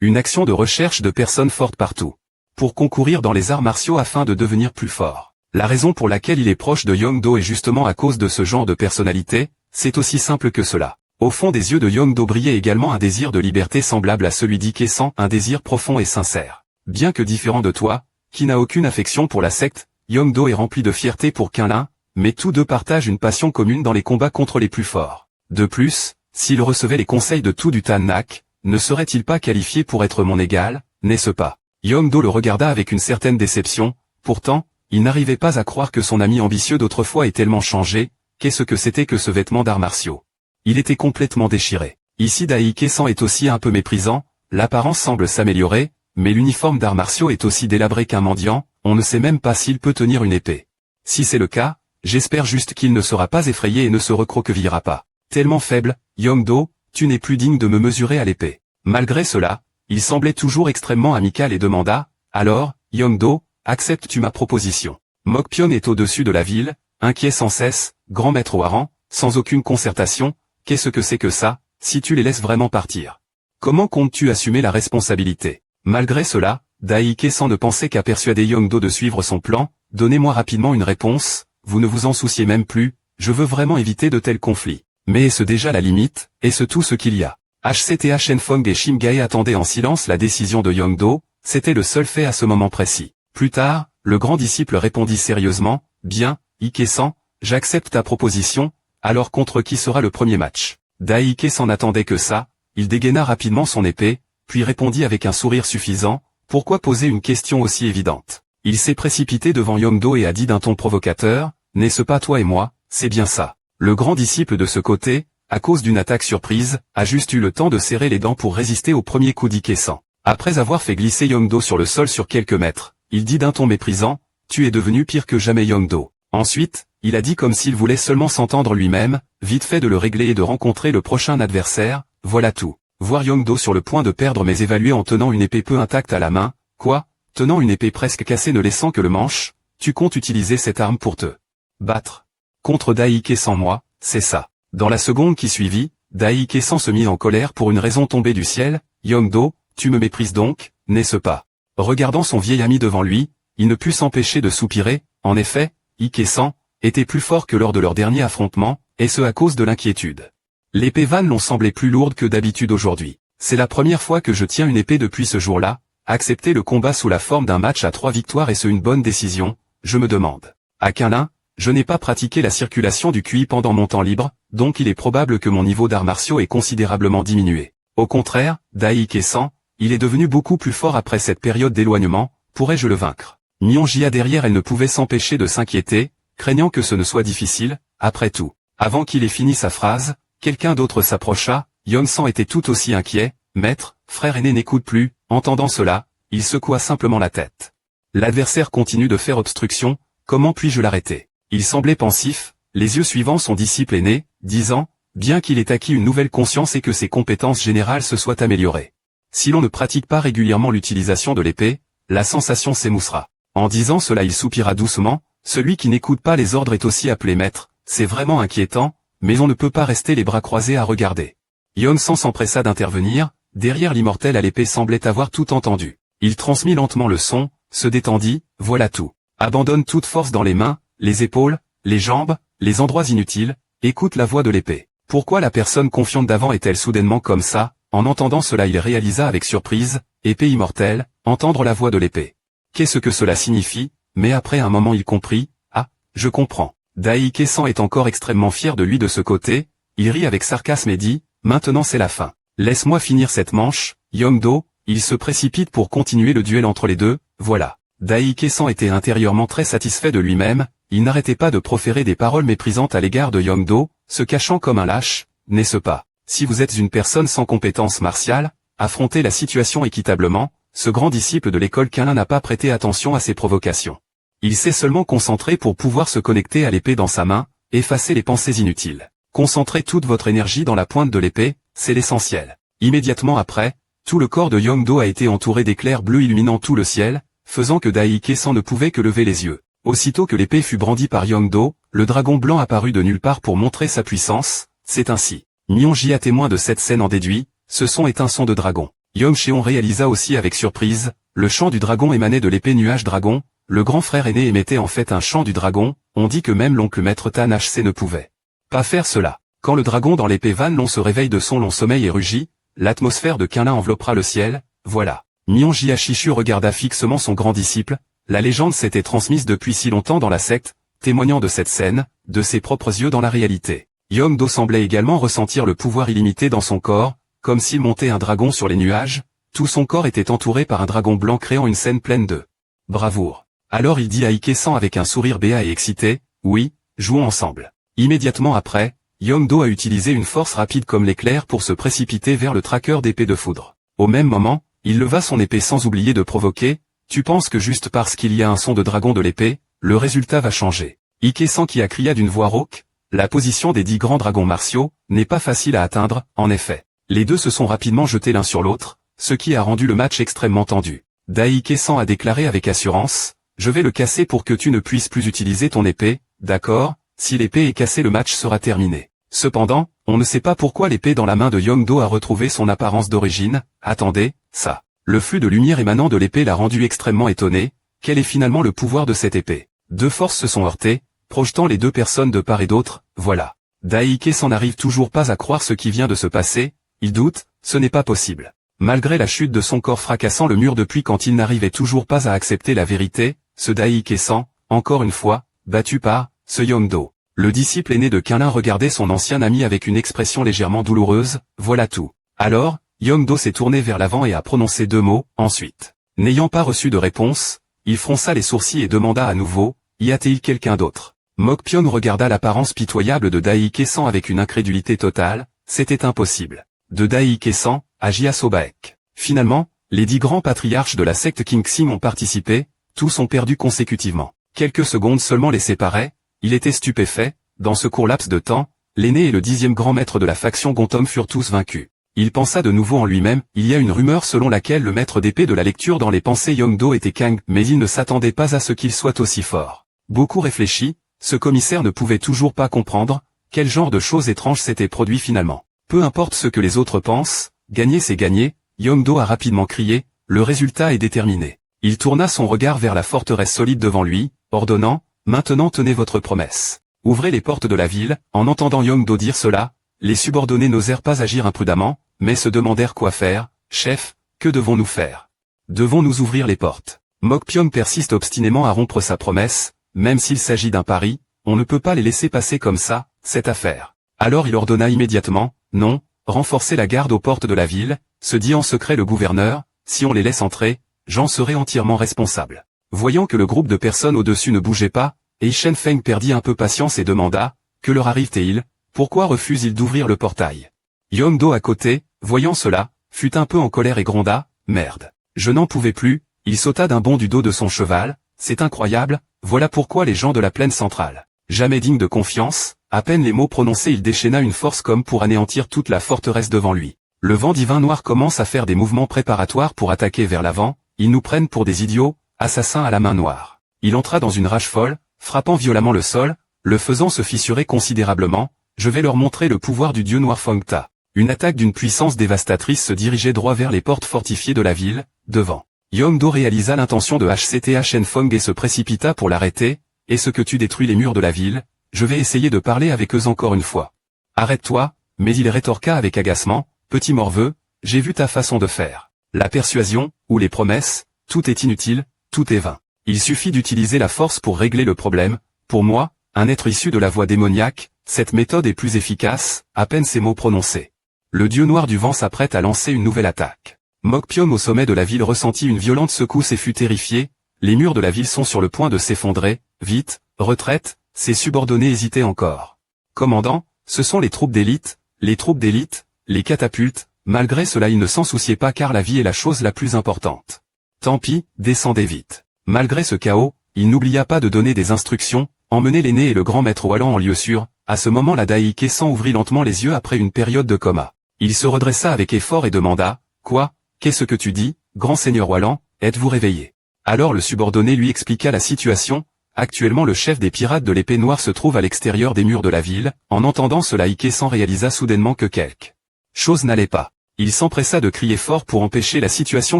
Une action de recherche de personnes fortes partout. Pour concourir dans les arts martiaux afin de devenir plus fort. La raison pour laquelle il est proche de Yongdo est justement à cause de ce genre de personnalité, c'est aussi simple que cela. Au fond des yeux de Yongdo brillait également un désir de liberté semblable à celui d'Ikesan, un désir profond et sincère. Bien que différent de toi, qui n'a aucune affection pour la secte, Yongdo est rempli de fierté pour Kunlun, mais tous deux partagent une passion commune dans les combats contre les plus forts. De plus, s'il recevait les conseils de tout du Tannak, ne serait-il pas qualifié pour être mon égal, n'est-ce pas? Yongdo le regarda avec une certaine déception, pourtant, il n'arrivait pas à croire que son ami ambitieux d'autrefois ait tellement changé, qu'est-ce que c'était que ce vêtement d'arts martiaux? Il était complètement déchiré. Ici Dai Kesan est aussi un peu méprisant, l'apparence semble s'améliorer, mais l'uniforme d'arts martiaux est aussi délabré qu'un mendiant, on ne sait même pas s'il peut tenir une épée. Si c'est le cas, j'espère juste qu'il ne sera pas effrayé et ne se recroquevillera pas. Tellement faible, Yongdo, tu n'es plus digne de me mesurer à l'épée. Malgré cela, il semblait toujours extrêmement amical et demanda, alors, Yongdo, acceptes-tu ma proposition? Mokpion est au-dessus de la ville, inquiet sans cesse, grand maître Waran, sans aucune concertation, qu'est-ce que c'est que ça, si tu les laisses vraiment partir? Comment comptes-tu assumer la responsabilité? Malgré cela, Dai Kesan ne pensait qu'à persuader Yongdo de suivre son plan, donnez-moi rapidement une réponse, vous ne vous en souciez même plus, je veux vraiment éviter de tels conflits. Mais est-ce déjà la limite, est-ce tout ce qu'il y a? HCTA Shenfeng et Shimgae attendaient en silence la décision de Yongdo, c'était le seul fait à ce moment précis. Plus tard, le grand disciple répondit sérieusement, bien, Ikesan, j'accepte ta proposition, alors contre qui sera le premier match? Dai Kesan n'attendait que ça, il dégaina rapidement son épée, puis répondit avec un sourire suffisant, pourquoi poser une question aussi évidente? Il s'est précipité devant Yongdo et a dit d'un ton provocateur, n'est-ce pas toi et moi, c'est bien ça. Le grand disciple de ce côté, à cause d'une attaque surprise, a juste eu le temps de serrer les dents pour résister au premier coup d'Ike-san. Après avoir fait glisser Yongdo sur le sol sur quelques mètres, il dit d'un ton méprisant, « Tu es devenu pire que jamais Yongdo ». Ensuite, il a dit comme s'il voulait seulement s'entendre lui-même, vite fait de le régler et de rencontrer le prochain adversaire, voilà tout. Voir Yongdo sur le point de perdre mais évalué en tenant une épée peu intacte à la main, quoi, tenant une épée presque cassée ne laissant que le manche, tu comptes utiliser cette arme pour te battre contre Daike-san moi, c'est ça. Dans la seconde qui suivit, Daike-san se mit en colère pour une raison tombée du ciel, Yongdo, tu me méprises donc, n'est-ce pas? Regardant son vieil ami devant lui, il ne put s'empêcher de soupirer, en effet, Ike-san était plus fort que lors de leur dernier affrontement, et ce à cause de l'inquiétude. L'épée vanne l'ont semblé plus lourde que d'habitude aujourd'hui. C'est la première fois que je tiens une épée depuis ce jour-là, accepter le combat sous la forme d'un match à 3 victoires et ce une bonne décision, je me demande. À Kunlun, je n'ai pas pratiqué la circulation du QI pendant mon temps libre, donc il est probable que mon niveau d'arts martiaux ait considérablement diminué. Au contraire, Daike-san, il est devenu beaucoup plus fort après cette période d'éloignement, pourrais-je le vaincre? Nyonjia derrière elle ne pouvait s'empêcher de s'inquiéter, craignant que ce ne soit difficile, après tout. Avant qu'il ait fini sa phrase, quelqu'un d'autre s'approcha, Yong-san était tout aussi inquiet, maître, frère aîné n'écoute plus, entendant cela, il secoua simplement la tête. L'adversaire continue de faire obstruction, comment puis-je l'arrêter? Il semblait pensif, les yeux suivant son disciple aîné, disant, bien qu'il ait acquis une nouvelle conscience et que ses compétences générales se soient améliorées. Si l'on ne pratique pas régulièrement l'utilisation de l'épée, la sensation s'émoussera. En disant cela il soupira doucement, celui qui n'écoute pas les ordres est aussi appelé maître, c'est vraiment inquiétant, mais on ne peut pas rester les bras croisés à regarder. Yong-san s'empressa d'intervenir, derrière l'immortel à l'épée semblait avoir tout entendu. Il transmit lentement le son, se détendit, voilà tout. Abandonne toute force dans les mains, les épaules, les jambes, les endroits inutiles, écoute la voix de l'épée. Pourquoi la personne confiante d'avant est-elle soudainement comme ça? En entendant cela il réalisa avec surprise, épée immortelle, entendre la voix de l'épée. Qu'est-ce que cela signifie? Mais après un moment il comprit, ah, je comprends. Daike-san est encore extrêmement fier de lui de ce côté, il rit avec sarcasme et dit, maintenant c'est la fin. Laisse-moi finir cette manche, Yongdo, il se précipite pour continuer le duel entre les deux, voilà. Daike-san était intérieurement très satisfait de lui-même, il n'arrêtait pas de proférer des paroles méprisantes à l'égard de Yongdo, se cachant comme un lâche, n'est-ce pas? Si vous êtes une personne sans compétences martiales, affrontez la situation équitablement, ce grand disciple de l'école Kunlun n'a pas prêté attention à ses provocations. Il s'est seulement concentré pour pouvoir se connecter à l'épée dans sa main, effacer les pensées inutiles. Concentrez toute votre énergie dans la pointe de l'épée, c'est l'essentiel. Immédiatement après, tout le corps de Yongdo a été entouré d'éclairs bleus illuminant tout le ciel, faisant que Daike-san ne pouvait que lever les yeux. Aussitôt que l'épée fut brandie par Yongdo, le dragon blanc apparut de nulle part pour montrer sa puissance, c'est ainsi. Nyonjia témoin de cette scène en déduit, ce son est un son de dragon. Yong-cheon réalisa aussi avec surprise, le chant du dragon émanait de l'épée nuage dragon, le grand frère aîné émettait en fait un chant du dragon, on dit que même l'oncle maître Tan HC ne pouvait pas faire cela. Quand le dragon dans l'épée Van Long se réveille de son long sommeil et rugit, l'atmosphère de Kunlun enveloppera le ciel, voilà. Nyonjia Shishu regarda fixement son grand disciple, la légende s'était transmise depuis si longtemps dans la secte, témoignant de cette scène, de ses propres yeux dans la réalité. Yongdo semblait également ressentir le pouvoir illimité dans son corps, comme s'il montait un dragon sur les nuages, tout son corps était entouré par un dragon blanc créant une scène pleine de bravoure. Alors il dit à Ike-san avec un sourire béat et excité, oui, jouons ensemble. Immédiatement après, Yongdo a utilisé une force rapide comme l'éclair pour se précipiter vers le traqueur d'épée de foudre. Au même moment, il leva son épée sans oublier de provoquer, tu penses que juste parce qu'il y a un son de dragon de l'épée, le résultat va changer. Ike-san qui a cria d'une voix rauque, la position des 10 grands dragons martiaux, n'est pas facile à atteindre, en effet. Les deux se sont rapidement jetés l'un sur l'autre, ce qui a rendu le match extrêmement tendu. Daike-san a déclaré avec assurance, je vais le casser pour que tu ne puisses plus utiliser ton épée, d'accord, si l'épée est cassée le match sera terminé. Cependant, on ne sait pas pourquoi l'épée dans la main de Yongdo a retrouvé son apparence d'origine, attendez, ça. Le flux de lumière émanant de l'épée l'a rendu extrêmement étonné, quel est finalement le pouvoir de cette épée? Deux forces se sont heurtées, projetant les deux personnes de part et d'autre, voilà. Daike-san n'arrive toujours pas à croire ce qui vient de se passer, il doute, ce n'est pas possible. Malgré la chute de son corps fracassant le mur depuis quand il n'arrivait toujours pas à accepter la vérité, ce Daike-san, encore une fois, battu par, ce Yongdo. Le disciple aîné de Kunlun regardait son ancien ami avec une expression légèrement douloureuse, voilà tout. Alors, Yongdo s'est tourné vers l'avant et a prononcé 2 mots, ensuite. N'ayant pas reçu de réponse, il fronça les sourcils et demanda à nouveau, y a-t-il quelqu'un d'autre? Mokpion regarda l'apparence pitoyable de Dai Kesan avec une incrédulité totale, c'était impossible. De Dai Kesan, à Jiasobaek. Finalement, les 10 grands patriarches de la secte Kingxing ont participé, tous ont perdu consécutivement. Quelques secondes seulement les séparaient, il était stupéfait, dans ce court laps de temps, l'aîné et le 10e grand maître de la faction Gontom furent tous vaincus. Il pensa de nouveau en lui-même, il y a une rumeur selon laquelle le maître d'épée de la lecture dans les pensées Yongdo était Kang, mais il ne s'attendait pas à ce qu'il soit aussi fort. Beaucoup réfléchit, ce commissaire ne pouvait toujours pas comprendre, quel genre de choses étranges s'était produit finalement. Peu importe ce que les autres pensent, gagner c'est gagner, Yongdo a rapidement crié, le résultat est déterminé. Il tourna son regard vers la forteresse solide devant lui, ordonnant, maintenant tenez votre promesse. Ouvrez les portes de la ville. En entendant Yongdo dire cela, les subordonnés n'osèrent pas agir imprudemment, mais se demandèrent quoi faire. Chef, que devons-nous faire? Devons-nous ouvrir les portes? Mokpion persiste obstinément à rompre sa promesse, même s'il s'agit d'un pari, on ne peut pas les laisser passer comme ça, cette affaire. Alors il ordonna immédiatement, non, renforcer la garde aux portes de la ville, se dit en secret le gouverneur, si on les laisse entrer, j'en serai entièrement responsable. Voyant que le groupe de personnes au-dessus ne bougeait pas, et Shen Feng perdit un peu patience et demanda, que leur arrive-t-il, pourquoi refuse-il d'ouvrir le portail? Yongdo à côté, voyant cela, fut un peu en colère et gronda, merde. Je n'en pouvais plus, il sauta d'un bond du dos de son cheval, c'est incroyable, voilà pourquoi les gens de la plaine centrale. Jamais digne de confiance, à peine les mots prononcés il déchaîna une force comme pour anéantir toute la forteresse devant lui. Le vent divin noir commence à faire des mouvements préparatoires pour attaquer vers l'avant, ils nous prennent pour des idiots, assassins à la main noire. Il entra dans une rage folle, frappant violemment le sol, le faisant se fissurer considérablement, je vais leur montrer le pouvoir du dieu noir Fengta. Une attaque d'une puissance dévastatrice se dirigeait droit vers les portes fortifiées de la ville, devant. Yongdo réalisa l'intention de HCTA Shenfeng et se précipita pour l'arrêter, est-ce que tu détruis les murs de la ville? Je vais essayer de parler avec eux encore une fois. Arrête-toi, mais il rétorqua avec agacement, petit morveux, j'ai vu ta façon de faire. La persuasion, ou les promesses, tout est inutile, tout est vain. Il suffit d'utiliser la force pour régler le problème, pour moi, un être issu de la voie démoniaque, cette méthode est plus efficace, à peine ces mots prononcés. Le dieu noir du vent s'apprête à lancer une nouvelle attaque. Mokpion au sommet de la ville ressentit une violente secousse et fut terrifié, les murs de la ville sont sur le point de s'effondrer, vite, retraite, ses subordonnés hésitaient encore. Commandant, ce sont les troupes d'élite, les catapultes, malgré cela il ne s'en souciait pas car la vie est la chose la plus importante. Tant pis, descendez vite. Malgré ce chaos, il n'oublia pas de donner des instructions, emmener l'aîné et le grand maître Wallan en lieu sûr, à ce moment la Dai Kesan ouvrit lentement les yeux après une période de coma. Il se redressa avec effort et demanda, quoi, qu'est-ce que tu dis, grand seigneur Wallan, êtes-vous réveillé? Alors le subordonné lui expliqua la situation, actuellement le chef des pirates de l'épée noire se trouve à l'extérieur des murs de la ville, en entendant cela Kesan réalisa soudainement que quelque chose n'allait pas. Il s'empressa de crier fort pour empêcher la situation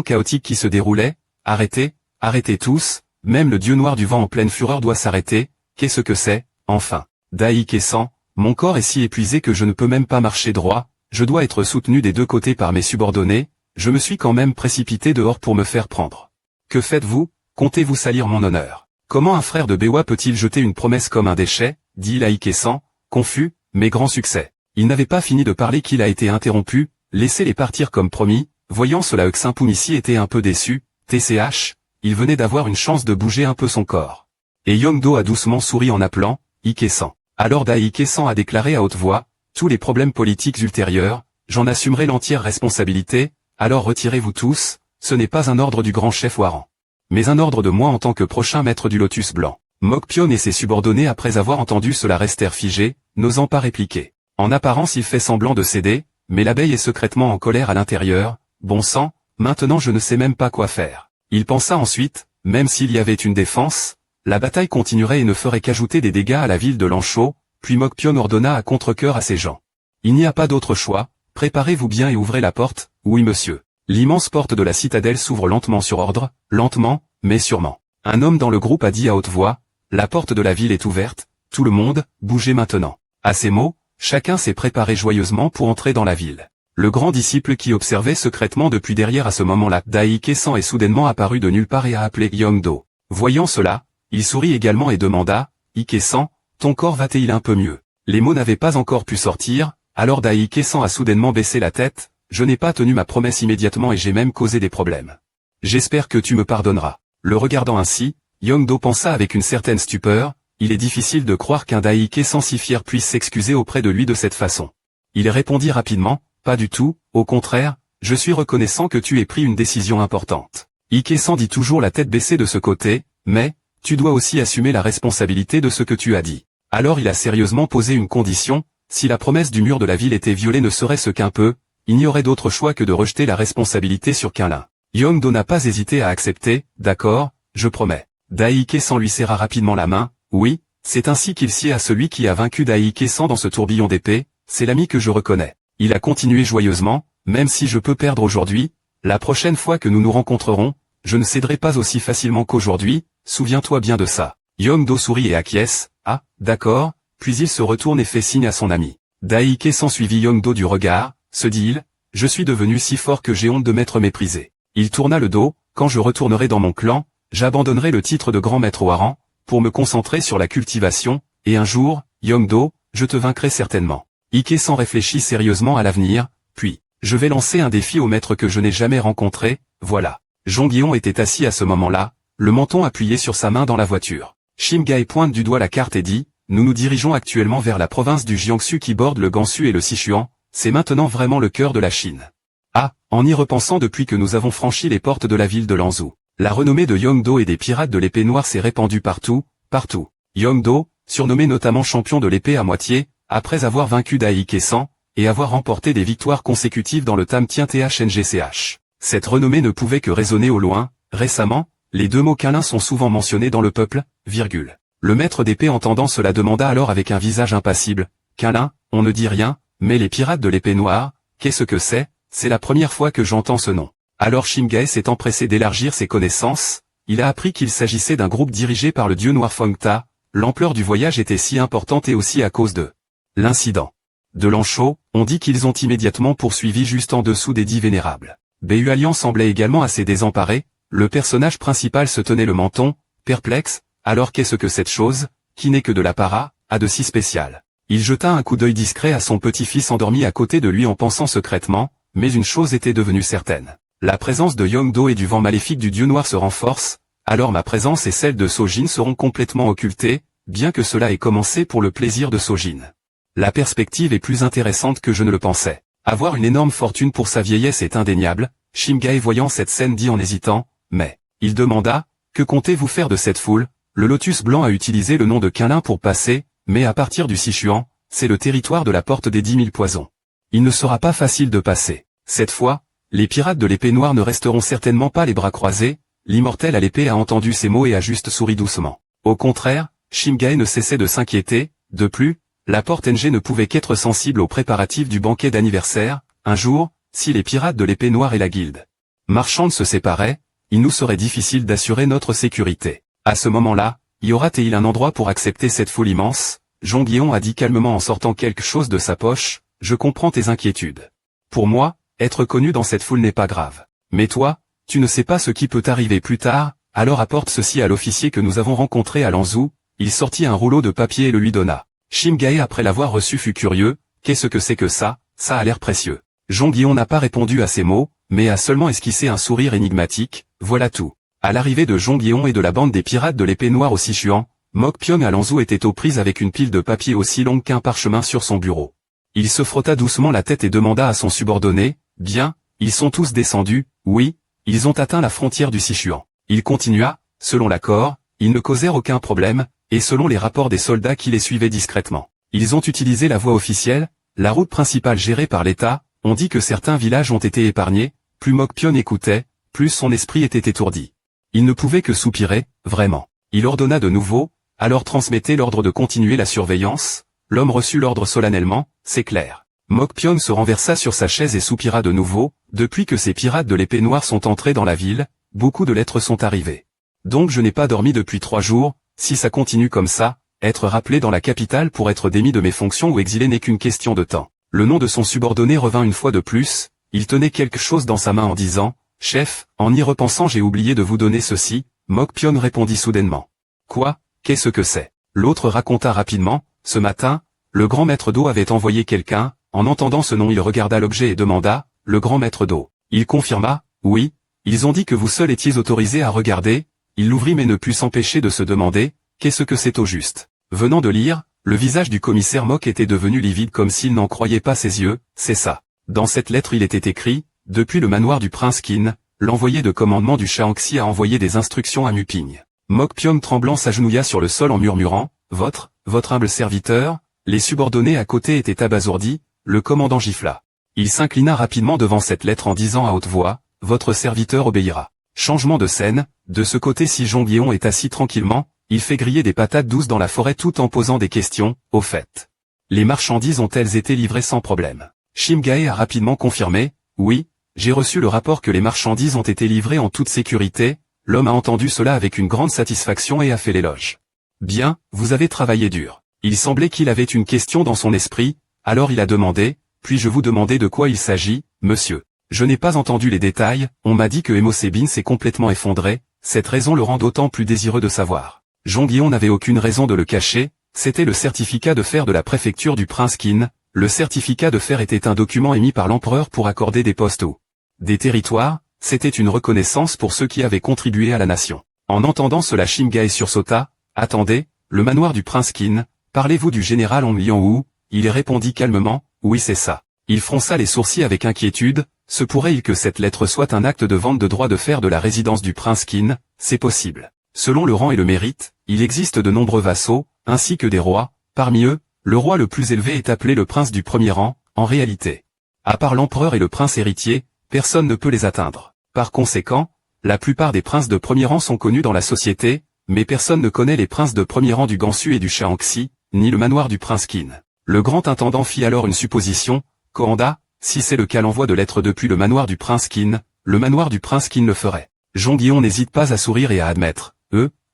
chaotique qui se déroulait, arrêtez, arrêtez tous, même le dieu noir du vent en pleine fureur doit s'arrêter, qu'est-ce que c'est, enfin? Dai Kesan, mon corps est si épuisé que je ne peux même pas marcher droit, je dois être soutenu des deux côtés par mes subordonnés, je me suis quand même précipité dehors pour me faire prendre. Que faites-vous, comptez-vous salir mon honneur? Comment un frère de Bewa peut-il jeter une promesse comme un déchet, dit Dai Kesan, confus, mais grand succès. Il n'avait pas fini de parler qu'il a été interrompu, laissez-les partir comme promis, voyant cela Xinpunissi était un peu déçu, TCH, il venait d'avoir une chance de bouger un peu son corps. Et Yongdo a doucement souri en appelant, Ikesan. Alors Dai Kesan a déclaré à haute voix, tous les problèmes politiques ultérieurs, j'en assumerai l'entière responsabilité, alors retirez-vous tous, ce n'est pas un ordre du grand chef Waran. Mais un ordre de moi en tant que prochain maître du lotus blanc. Mokpion et ses subordonnés après avoir entendu cela restèrent figés, n'osant pas répliquer. En apparence il fait semblant de céder, mais l'abeille est secrètement en colère à l'intérieur, bon sang, maintenant je ne sais même pas quoi faire. Il pensa ensuite, même s'il y avait une défense, la bataille continuerait et ne ferait qu'ajouter des dégâts à la ville de Lanchot, puis Mokpion ordonna à contre-cœur à ses gens. Il n'y a pas d'autre choix, préparez-vous bien et ouvrez la porte, oui monsieur. L'immense porte de la citadelle s'ouvre lentement sur ordre, lentement, mais sûrement. Un homme dans le groupe a dit à haute voix, la porte de la ville est ouverte, tout le monde, bougez maintenant. À ces mots, chacun s'est préparé joyeusement pour entrer dans la ville. Le grand disciple qui observait secrètement depuis derrière à ce moment-là, Dai Kesan est soudainement apparu de nulle part et a appelé Yongdo. Voyant cela, il sourit également et demanda, Ikesan, ton corps va-t-il un peu mieux? Les mots n'avaient pas encore pu sortir, alors Dai Kesan a soudainement baissé la tête, je n'ai pas tenu ma promesse immédiatement et j'ai même causé des problèmes. J'espère que tu me pardonneras. Le regardant ainsi, Yongdo pensa avec une certaine stupeur, il est difficile de croire qu'un Daike-san si fier puisse s'excuser auprès de lui de cette façon. Il répondit rapidement, pas du tout, au contraire, je suis reconnaissant que tu aies pris une décision importante. Ike-san dit toujours la tête baissée de ce côté, mais, tu dois aussi assumer la responsabilité de ce que tu as dit. Alors il a sérieusement posé une condition, si la promesse du mur de la ville était violée ne serait-ce qu'un peu, il n'y aurait d'autre choix que de rejeter la responsabilité sur Quinlin. Yongdo n'a pas hésité à accepter, d'accord, je promets. Daike-san lui serra rapidement la main, oui, c'est ainsi qu'il sied à celui qui a vaincu Daike-san dans ce tourbillon d'épée, c'est l'ami que je reconnais. Il a continué joyeusement, même si je peux perdre aujourd'hui, la prochaine fois que nous nous rencontrerons, je ne céderai pas aussi facilement qu'aujourd'hui, souviens-toi bien de ça. Yongdo sourit et acquiesce, ah, d'accord, puis il se retourne et fait signe à son ami. Daike-san suivit Yongdo du regard, se dit-il, je suis devenu si fort que j'ai honte de m'être méprisé. Il tourna le dos, quand je retournerai dans mon clan, j'abandonnerai le titre de grand maître Waran, pour me concentrer sur la cultivation, et un jour, Yongdo, je te vaincrai certainement. Ike-san réfléchit sérieusement à l'avenir, puis, je vais lancer un défi au maître que je n'ai jamais rencontré, voilà. Jonguyon était assis à ce moment-là, le menton appuyé sur sa main dans la voiture. Shimgae pointe du doigt la carte et dit, nous nous dirigeons actuellement vers la province du Jiangsu qui borde le Gansu et le Sichuan, c'est maintenant vraiment le cœur de la Chine. Ah, en y repensant depuis que nous avons franchi les portes de la ville de Lanzhou, la renommée de Yongdo et des pirates de l'épée noire s'est répandue partout, partout. Yongdo, surnommé notamment champion de l'épée à moitié, après avoir vaincu Daike-san, et avoir remporté des victoires consécutives dans le Tamtien THNGCH. Cette renommée ne pouvait que résonner au loin, récemment, les deux mots Quinlin sont souvent mentionnés dans le peuple, virgule. Le maître d'épée entendant cela demanda alors avec un visage impassible, Quinlin, on ne dit rien, mais les pirates de l'épée noire, qu'est-ce que c'est la première fois que j'entends ce nom. Alors Shimgae s'est empressé d'élargir ses connaissances, il a appris qu'il s'agissait d'un groupe dirigé par le dieu noir Fengta, l'ampleur du voyage était si importante et aussi à cause de l'incident de Lanchot, on dit qu'ils ont immédiatement poursuivi juste en dessous des 10 vénérables. Béhualian semblait également assez désemparé, le personnage principal se tenait le menton, perplexe, alors qu'est-ce que cette chose, qui n'est que de l'apparat, a de si spécial. Il jeta un coup d'œil discret à son petit-fils endormi à côté de lui en pensant secrètement, mais une chose était devenue certaine. La présence de Yongdo et du vent maléfique du dieu noir se renforce, alors ma présence et celle de Sojin seront complètement occultées, bien que cela ait commencé pour le plaisir de Sojin. La perspective est plus intéressante que je ne le pensais. Avoir une énorme fortune pour sa vieillesse est indéniable, Shimgae voyant cette scène dit en hésitant, mais, il demanda, que comptez-vous faire de cette foule? Le lotus blanc a utilisé le nom de Quinlin pour passer, mais à partir du Sichuan, c'est le territoire de la porte des 10 000 poisons. Il ne sera pas facile de passer. Cette fois, les pirates de l'épée noire ne resteront certainement pas les bras croisés, l'immortel à l'épée a entendu ces mots et a juste souri doucement. Au contraire, Shimgae ne cessait de s'inquiéter, de plus, la porte NG ne pouvait qu'être sensible aux préparatifs du banquet d'anniversaire, un jour, si les pirates de l'épée noire et la guilde marchande se séparaient, il nous serait difficile d'assurer notre sécurité. À ce moment-là, y aura-t-il un endroit pour accepter cette foule immense? Jonguyon a dit calmement en sortant quelque chose de sa poche, je comprends tes inquiétudes. Pour moi, être connu dans cette foule n'est pas grave. Mais toi, tu ne sais pas ce qui peut arriver plus tard, alors apporte ceci à l'officier que nous avons rencontré à Lanzhou, il sortit un rouleau de papier et le lui donna. Shimgae après l'avoir reçu fut curieux, qu'est-ce que c'est que ça a l'air précieux. Jonguyon n'a pas répondu à ces mots, mais a seulement esquissé un sourire énigmatique, voilà tout. À l'arrivée de Jonguyon et de la bande des pirates de l'épée noire au Sichuan, Mok Pyong à Lanzhou était aux prises avec une pile de papier aussi longue qu'un parchemin sur son bureau. Il se frotta doucement la tête et demanda à son subordonné, bien, ils sont tous descendus, oui, ils ont atteint la frontière du Sichuan. Il continua, selon l'accord, ils ne causèrent aucun problème, et selon les rapports des soldats qui les suivaient discrètement. Ils ont utilisé la voie officielle, la route principale gérée par l'État, on dit que certains villages ont été épargnés, plus Mok Pyong écoutait, plus son esprit était étourdi. Il ne pouvait que soupirer, vraiment. Il ordonna de nouveau, alors transmettez l'ordre de continuer la surveillance, l'homme reçut l'ordre solennellement, c'est clair. Mok Pyong se renversa sur sa chaise et soupira de nouveau, depuis que ces pirates de l'épée noire sont entrés dans la ville, beaucoup de lettres sont arrivées. Donc je n'ai pas dormi depuis 3 jours, si ça continue comme ça, être rappelé dans la capitale pour être démis de mes fonctions ou exilé n'est qu'une question de temps. Le nom de son subordonné revint une fois de plus, il tenait quelque chose dans sa main en disant, chef, en y repensant j'ai oublié de vous donner ceci, Mok Pyong répondit soudainement. Quoi, qu'est-ce que c'est? L'autre raconta rapidement, ce matin, le grand maître d'eau avait envoyé quelqu'un, en entendant ce nom il regarda l'objet et demanda, le grand maître d'eau. Il confirma, oui, ils ont dit que vous seul étiez autorisé à regarder, il l'ouvrit mais ne put s'empêcher de se demander, qu'est-ce que c'est au juste? Venant de lire, le visage du commissaire Mok était devenu livide comme s'il n'en croyait pas ses yeux, c'est ça. Dans cette lettre il était écrit, depuis le manoir du prince Qin, l'envoyé de commandement du Shaanxi a envoyé des instructions à Muping. Mok Piom tremblant s'agenouilla sur le sol en murmurant, votre humble serviteur. Les subordonnés à côté étaient abasourdis, le commandant gifla. Il s'inclina rapidement devant cette lettre en disant à haute voix, votre serviteur obéira. Changement de scène, de ce côté-ci Zhong Lion est assis tranquillement, il fait griller des patates douces dans la forêt tout en posant des questions, au fait. Les marchandises ont-elles été livrées sans problème? Shim Gae a rapidement confirmé, oui, j'ai reçu le rapport que les marchandises ont été livrées en toute sécurité, l'homme a entendu cela avec une grande satisfaction et a fait l'éloge. Bien, vous avez travaillé dur. Il semblait qu'il avait une question dans son esprit, alors il a demandé, puis-je vous demander de quoi il s'agit, monsieur? Je n'ai pas entendu les détails, on m'a dit que Emosebin s'est complètement effondré, cette raison le rend d'autant plus désireux de savoir. Zhong Lion n'avait aucune raison de le cacher, c'était le certificat de fer de la préfecture du prince Qin. Le certificat de fer était un document émis par l'empereur pour accorder des postes ou des territoires, c'était une reconnaissance pour ceux qui avaient contribué à la nation. En entendant cela Shim Gae sursauta, attendez, le manoir du prince Qin, parlez-vous du général Hong Liang-Wu? Il répondit calmement, oui c'est ça. Il fronça les sourcils avec inquiétude, se pourrait-il que cette lettre soit un acte de vente de droit de fer de la résidence du prince Qin? C'est possible. Selon le rang et le mérite, il existe de nombreux vassaux, ainsi que des rois, parmi eux, le roi le plus élevé est appelé le prince du premier rang, en réalité. À part l'empereur et le prince héritier, personne ne peut les atteindre. Par conséquent, la plupart des princes de premier rang sont connus dans la société, mais personne ne connaît les princes de premier rang du Gansu et du Shaanxi, ni le manoir du prince Qin. Le grand intendant fit alors une supposition, Kohanda, si c'est le cas l'envoi de lettres depuis le manoir du prince Qin, le manoir du prince Qin le ferait. Zhong Lion n'hésite pas à sourire et à admettre,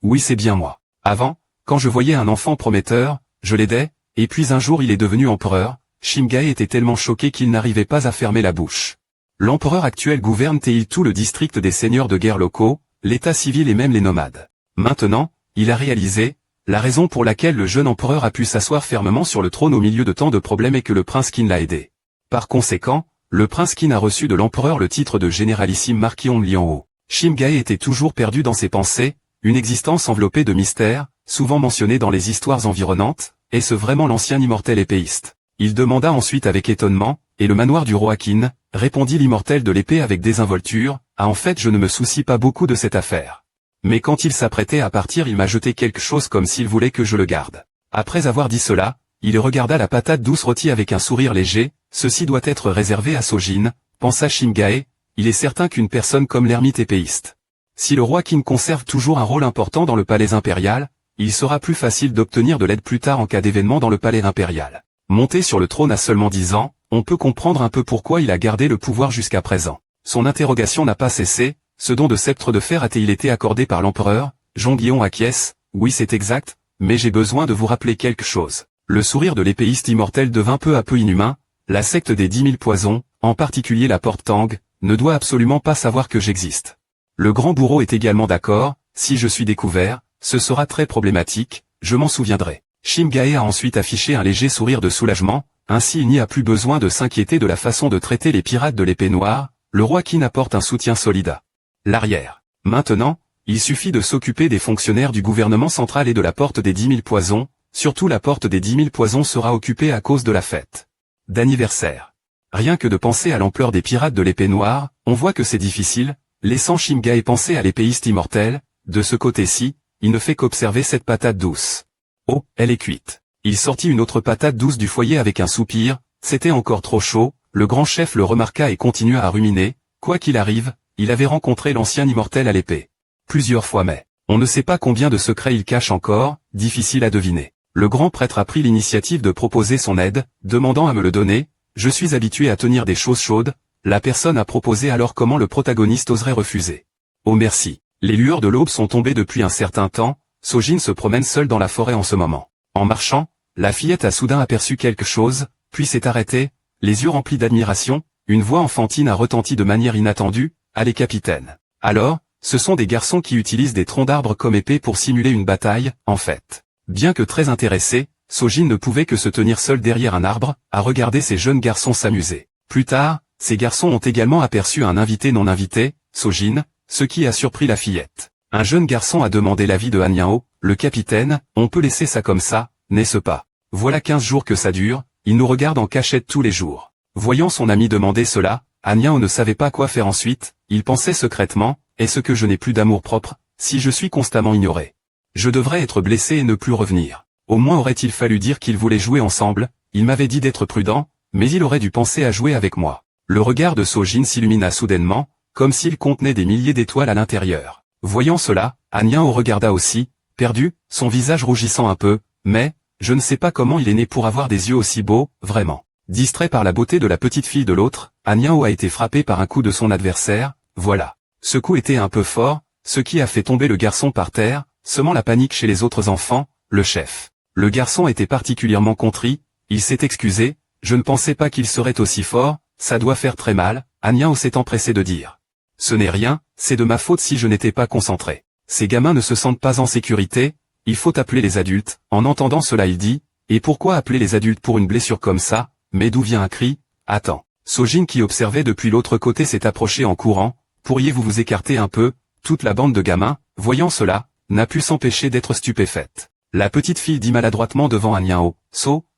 oui c'est bien moi. Avant, quand je voyais un enfant prometteur, je l'aidais, et puis un jour il est devenu empereur, Shim Gae était tellement choqué qu'il n'arrivait pas à fermer la bouche. L'empereur actuel gouverne-t-il tout le district des seigneurs de guerre locaux, l'état civil et même les nomades. Maintenant, il a réalisé, la raison pour laquelle le jeune empereur a pu s'asseoir fermement sur le trône au milieu de tant de problèmes est que le prince Qin l'a aidé. Par conséquent, le prince Qin a reçu de l'empereur le titre de généralissime marquis Hong Liang-Ho. Shim Gae était toujours perdu dans ses pensées, une existence enveloppée de mystères, souvent mentionnée dans les histoires environnantes, est-ce vraiment l'ancien immortel épéiste? Il demanda ensuite avec étonnement, et le manoir du roi Qin, répondit l'immortel de l'épée avec désinvolture, en fait je ne me soucie pas beaucoup de cette affaire. Mais quand il s'apprêtait à partir il m'a jeté quelque chose comme s'il voulait que je le garde. Après avoir dit cela, il regarda la patate douce rôtie avec un sourire léger, ceci doit être réservé à Sojin, pensa Shim Gae, il est certain qu'une personne comme l'ermite épéiste. Si le roi Qin conserve toujours un rôle important dans le palais impérial, il sera plus facile d'obtenir de l'aide plus tard en cas d'événement dans le palais impérial. Monté sur le trône à seulement 10 ans, on peut comprendre un peu pourquoi il a gardé le pouvoir jusqu'à présent. Son interrogation n'a pas cessé, ce don de sceptre de fer a-t-il été accordé par l'empereur? Zhong Lion acquiesce, oui c'est exact, mais j'ai besoin de vous rappeler quelque chose. Le sourire de l'épéiste immortel devint peu à peu inhumain, la secte des 10 000 poisons, en particulier la porte Tang, ne doit absolument pas savoir que j'existe. Le grand bourreau est également d'accord, si je suis découvert, ce sera très problématique, je m'en souviendrai. Shim Gae a ensuite affiché un léger sourire de soulagement, ainsi il n'y a plus besoin de s'inquiéter de la façon de traiter les pirates de l'épée noire, le roi Qin apporte un soutien solide à l'arrière. Maintenant, il suffit de s'occuper des fonctionnaires du gouvernement central et de la porte des 10 000 poisons, surtout la porte des 10 000 poisons sera occupée à cause de la fête d'anniversaire. Rien que de penser à l'ampleur des pirates de l'épée noire, on voit que c'est difficile, laissant Shim Gae penser à l'épéiste immortel, de ce côté-ci, il ne fait qu'observer cette patate douce. Oh, elle est cuite. Il sortit une autre patate douce du foyer avec un soupir, c'était encore trop chaud, le grand chef le remarqua et continua à ruminer, quoi qu'il arrive, il avait rencontré l'ancien immortel à l'épée. Plusieurs fois mais, on ne sait pas combien de secrets il cache encore, difficile à deviner. Le grand prêtre a pris l'initiative de proposer son aide, demandant à me le donner, je suis habitué à tenir des choses chaudes, la personne a proposé alors comment le protagoniste oserait refuser. Oh merci. Les lueurs de l'aube sont tombées depuis un certain temps, Sojin se promène seul dans la forêt en ce moment. En marchant, la fillette a soudain aperçu quelque chose, puis s'est arrêtée, les yeux remplis d'admiration, une voix enfantine a retenti de manière inattendue, allez capitaine. Alors, ce sont des garçons qui utilisent des troncs d'arbres comme épée pour simuler une bataille, en fait. Bien que très intéressé, Sojin ne pouvait que se tenir seul derrière un arbre, à regarder ces jeunes garçons s'amuser. Plus tard, ces garçons ont également aperçu un invité non invité, Sojin, ce qui a surpris la fillette. Un jeune garçon a demandé l'avis de Han Yao, le capitaine, on peut laisser ça comme ça, n'est-ce pas? Voilà 15 jours que ça dure, il nous regarde en cachette tous les jours. Voyant son ami demander cela, Anyao ne savait pas quoi faire ensuite, il pensait secrètement, est-ce que je n'ai plus d'amour propre, si je suis constamment ignoré? Je devrais être blessé et ne plus revenir. Au moins aurait-il fallu dire qu'ils voulaient jouer ensemble, il m'avait dit d'être prudent, mais il aurait dû penser à jouer avec moi. Le regard de Sojin s'illumina soudainement, comme s'il contenait des milliers d'étoiles à l'intérieur. Voyant cela, Anyao regarda aussi, perdu, son visage rougissant un peu, mais, je ne sais pas comment il est né pour avoir des yeux aussi beaux, vraiment. Distrait par la beauté de la petite fille de l'autre, Anyao a été frappé par un coup de son adversaire, voilà. Ce coup était un peu fort, ce qui a fait tomber le garçon par terre, semant la panique chez les autres enfants, le chef. Le garçon était particulièrement contrit, il s'est excusé, je ne pensais pas qu'il serait aussi fort, ça doit faire très mal, Anyao s'est empressé de dire. Ce n'est rien, c'est de ma faute si je n'étais pas concentré. Ces gamins ne se sentent pas en sécurité, il faut appeler les adultes. En entendant cela il dit, et pourquoi appeler les adultes pour une blessure comme ça, mais d'où vient un cri? Attends. Sojin qui observait depuis l'autre côté s'est approché en courant, pourriez-vous vous écarter un peu? Toute la bande de gamins, voyant cela, n'a pu s'empêcher d'être stupéfaite. La petite fille dit maladroitement devant Anyao,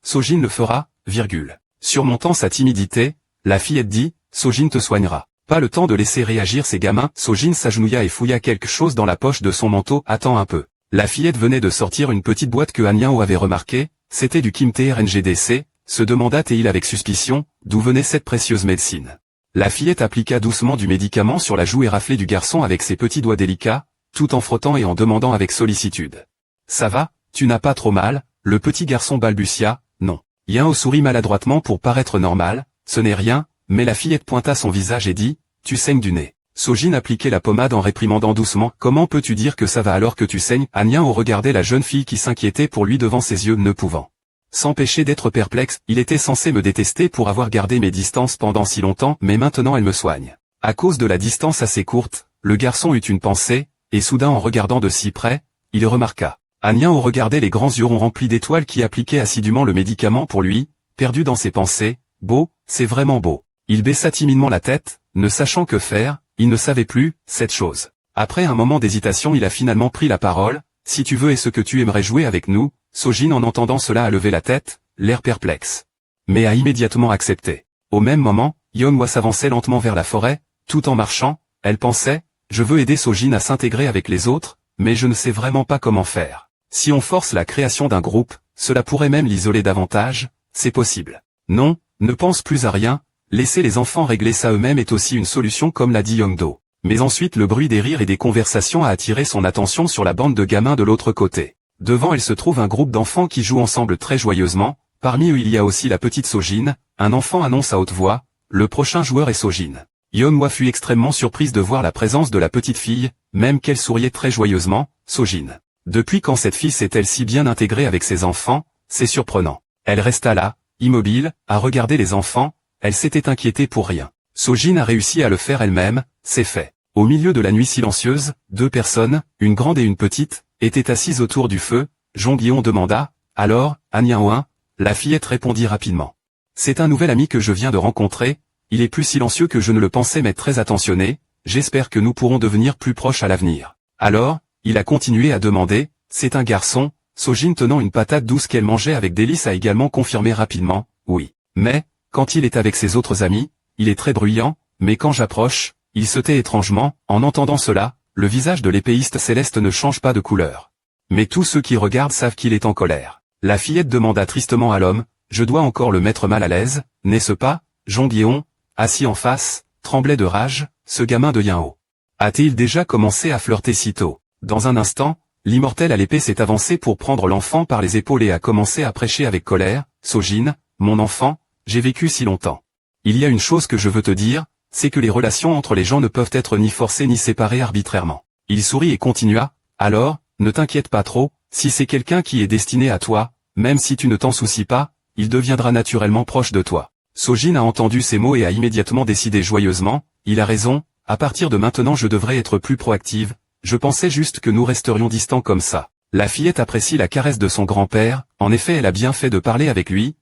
Sojin le fera, virgule. Surmontant sa timidité, la fillette dit, Sojin te soignera. Pas le temps de laisser réagir ces gamins, Sojin s'agenouilla et fouilla quelque chose dans la poche de son manteau, attends un peu. La fillette venait de sortir une petite boîte que Anyao avait remarqué, c'était du Kimte RNGDC, se demanda Théil avec suspicion, d'où venait cette précieuse médecine. La fillette appliqua doucement du médicament sur la joue éraflée du garçon avec ses petits doigts délicats, tout en frottant et en demandant avec sollicitude. Ça va, tu n'as pas trop mal? Le petit garçon balbutia, non. Yao sourit maladroitement pour paraître normal, ce n'est rien, mais la fillette pointa son visage et dit, tu saignes du nez. Sojin appliquait la pommade en réprimandant doucement, comment peux-tu dire que ça va alors que tu saignes? Anyao regardait la jeune fille qui s'inquiétait pour lui devant ses yeux ne pouvant s'empêcher d'être perplexe, il était censé me détester pour avoir gardé mes distances pendant si longtemps, mais maintenant elle me soigne. À cause de la distance assez courte, le garçon eut une pensée, et soudain en regardant de si près, il remarqua. Anyao regardait les grands yeux ronds remplis d'étoiles qui appliquaient assidûment le médicament pour lui, perdu dans ses pensées, beau, c'est vraiment beau. Il baissa timidement la tête, ne sachant que faire, il ne savait plus, cette chose. Après un moment d'hésitation il a finalement pris la parole, si tu veux et ce que tu aimerais jouer avec nous, Sojin en entendant cela a levé la tête, l'air perplexe. Mais a immédiatement accepté. Au même moment, Yeonhwa s'avançait lentement vers la forêt, tout en marchant, elle pensait, je veux aider Sojin à s'intégrer avec les autres, mais je ne sais vraiment pas comment faire. Si on force la création d'un groupe, cela pourrait même l'isoler davantage, c'est possible. Non, ne pense plus à rien, laisser les enfants régler ça eux-mêmes est aussi une solution comme l'a dit Youngdo. Mais ensuite le bruit des rires et des conversations a attiré son attention sur la bande de gamins de l'autre côté. Devant elle se trouve un groupe d'enfants qui jouent ensemble très joyeusement, parmi eux il y a aussi la petite Sojin, un enfant annonce à haute voix, le prochain joueur est Sojin. Yeonhwa fut extrêmement surprise de voir la présence de la petite fille, même qu'elle souriait très joyeusement, Sojin. Depuis quand cette fille s'est-elle si bien intégrée avec ses enfants, c'est surprenant. Elle resta là, immobile, à regarder les enfants, elle s'était inquiétée pour rien. Sojin a réussi à le faire elle-même, c'est fait. Au milieu de la nuit silencieuse, deux personnes, une grande et une petite, étaient assises autour du feu, Jonghyun demanda, alors, Anyao, la fillette répondit rapidement. C'est un nouvel ami que je viens de rencontrer, il est plus silencieux que je ne le pensais mais très attentionné, j'espère que nous pourrons devenir plus proches à l'avenir. Alors, il a continué à demander, c'est un garçon, Sojin tenant une patate douce qu'elle mangeait avec délice a également confirmé rapidement, oui. Mais, quand il est avec ses autres amis, il est très bruyant, mais quand j'approche, il se tait étrangement, en entendant cela, le visage de l'épéiste céleste ne change pas de couleur. Mais tous ceux qui regardent savent qu'il est en colère. La fillette demanda tristement à l'homme, je dois encore le mettre mal à l'aise, n'est-ce pas? Jonghyun, assis en face, tremblait de rage, ce gamin de Yinho. A-t-il déjà commencé à flirter si tôt? Dans un instant, l'immortel à l'épée s'est avancé pour prendre l'enfant par les épaules et a commencé à prêcher avec colère, Sojin, mon enfant, j'ai vécu si longtemps. Il y a une chose que je veux te dire, c'est que les relations entre les gens ne peuvent être ni forcées ni séparées arbitrairement. Il sourit et continua, alors, ne t'inquiète pas trop, si c'est quelqu'un qui est destiné à toi, même si tu ne t'en soucies pas, il deviendra naturellement proche de toi. Sojin a entendu ces mots et a immédiatement décidé joyeusement, il a raison, à partir de maintenant je devrais être plus proactive, je pensais juste que nous resterions distants comme ça. La fillette apprécie la caresse de son grand-père, en effet elle a bien fait de parler avec lui,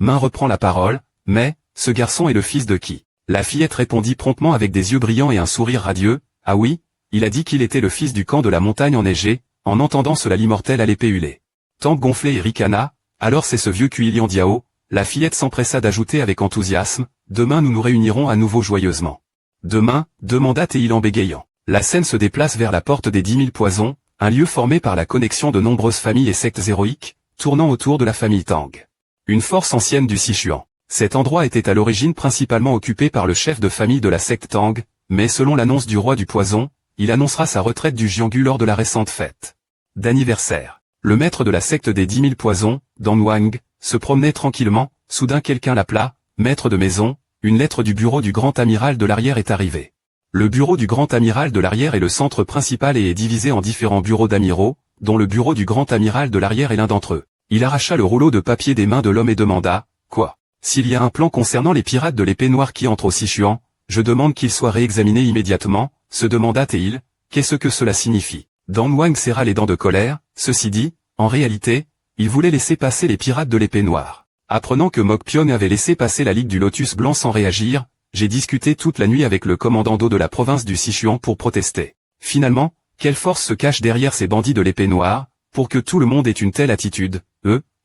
Main reprend la parole, mais, ce garçon est le fils de qui? La fillette répondit promptement avec des yeux brillants et un sourire radieux, ah oui, il a dit qu'il était le fils du camp de la montagne enneigée, en entendant cela l'immortel à l'épée hulée. Tempe gonflé et ricana, alors c'est ce vieux Cuilian Diao, la fillette s'empressa d'ajouter avec enthousiasme, demain nous nous réunirons à nouveau joyeusement. Demain, demanda Théil en bégayant. La scène se déplace vers la porte des 10 000 poisons, un lieu formé par la connexion de nombreuses familles et sectes héroïques, tournant autour de la famille Tang. Une force ancienne du Sichuan. Cet endroit était à l'origine principalement occupé par le chef de famille de la secte Tang, mais selon l'annonce du roi du poison, il annoncera sa retraite du Jianggu lors de la récente fête d'anniversaire. Le maître de la secte des 10 000 poisons, Dan Wang, se promenait tranquillement, soudain quelqu'un l'appela, maître de maison, une lettre du bureau du grand amiral de l'arrière est arrivée. Le bureau du grand amiral de l'arrière est le centre principal et est divisé en différents bureaux d'amiraux, dont le bureau du grand amiral de l'arrière est l'un d'entre eux. Il arracha le rouleau de papier des mains de l'homme et demanda, « Quoi? S'il y a un plan concernant les pirates de l'épée noire qui entrent au Sichuan, je demande qu'il soit réexaminé immédiatement, » se demanda Théil, « Qu'est-ce que cela signifie ?» Dan Wang serra les dents de colère, ceci dit, en réalité, il voulait laisser passer les pirates de l'épée noire. Apprenant que Mok Pion avait laissé passer la Ligue du Lotus Blanc sans réagir, j'ai discuté toute la nuit avec le commandant d'eau de la province du Sichuan pour protester. Finalement, quelle force se cache derrière ces bandits de l'épée noire, pour que tout le monde ait une telle attitude?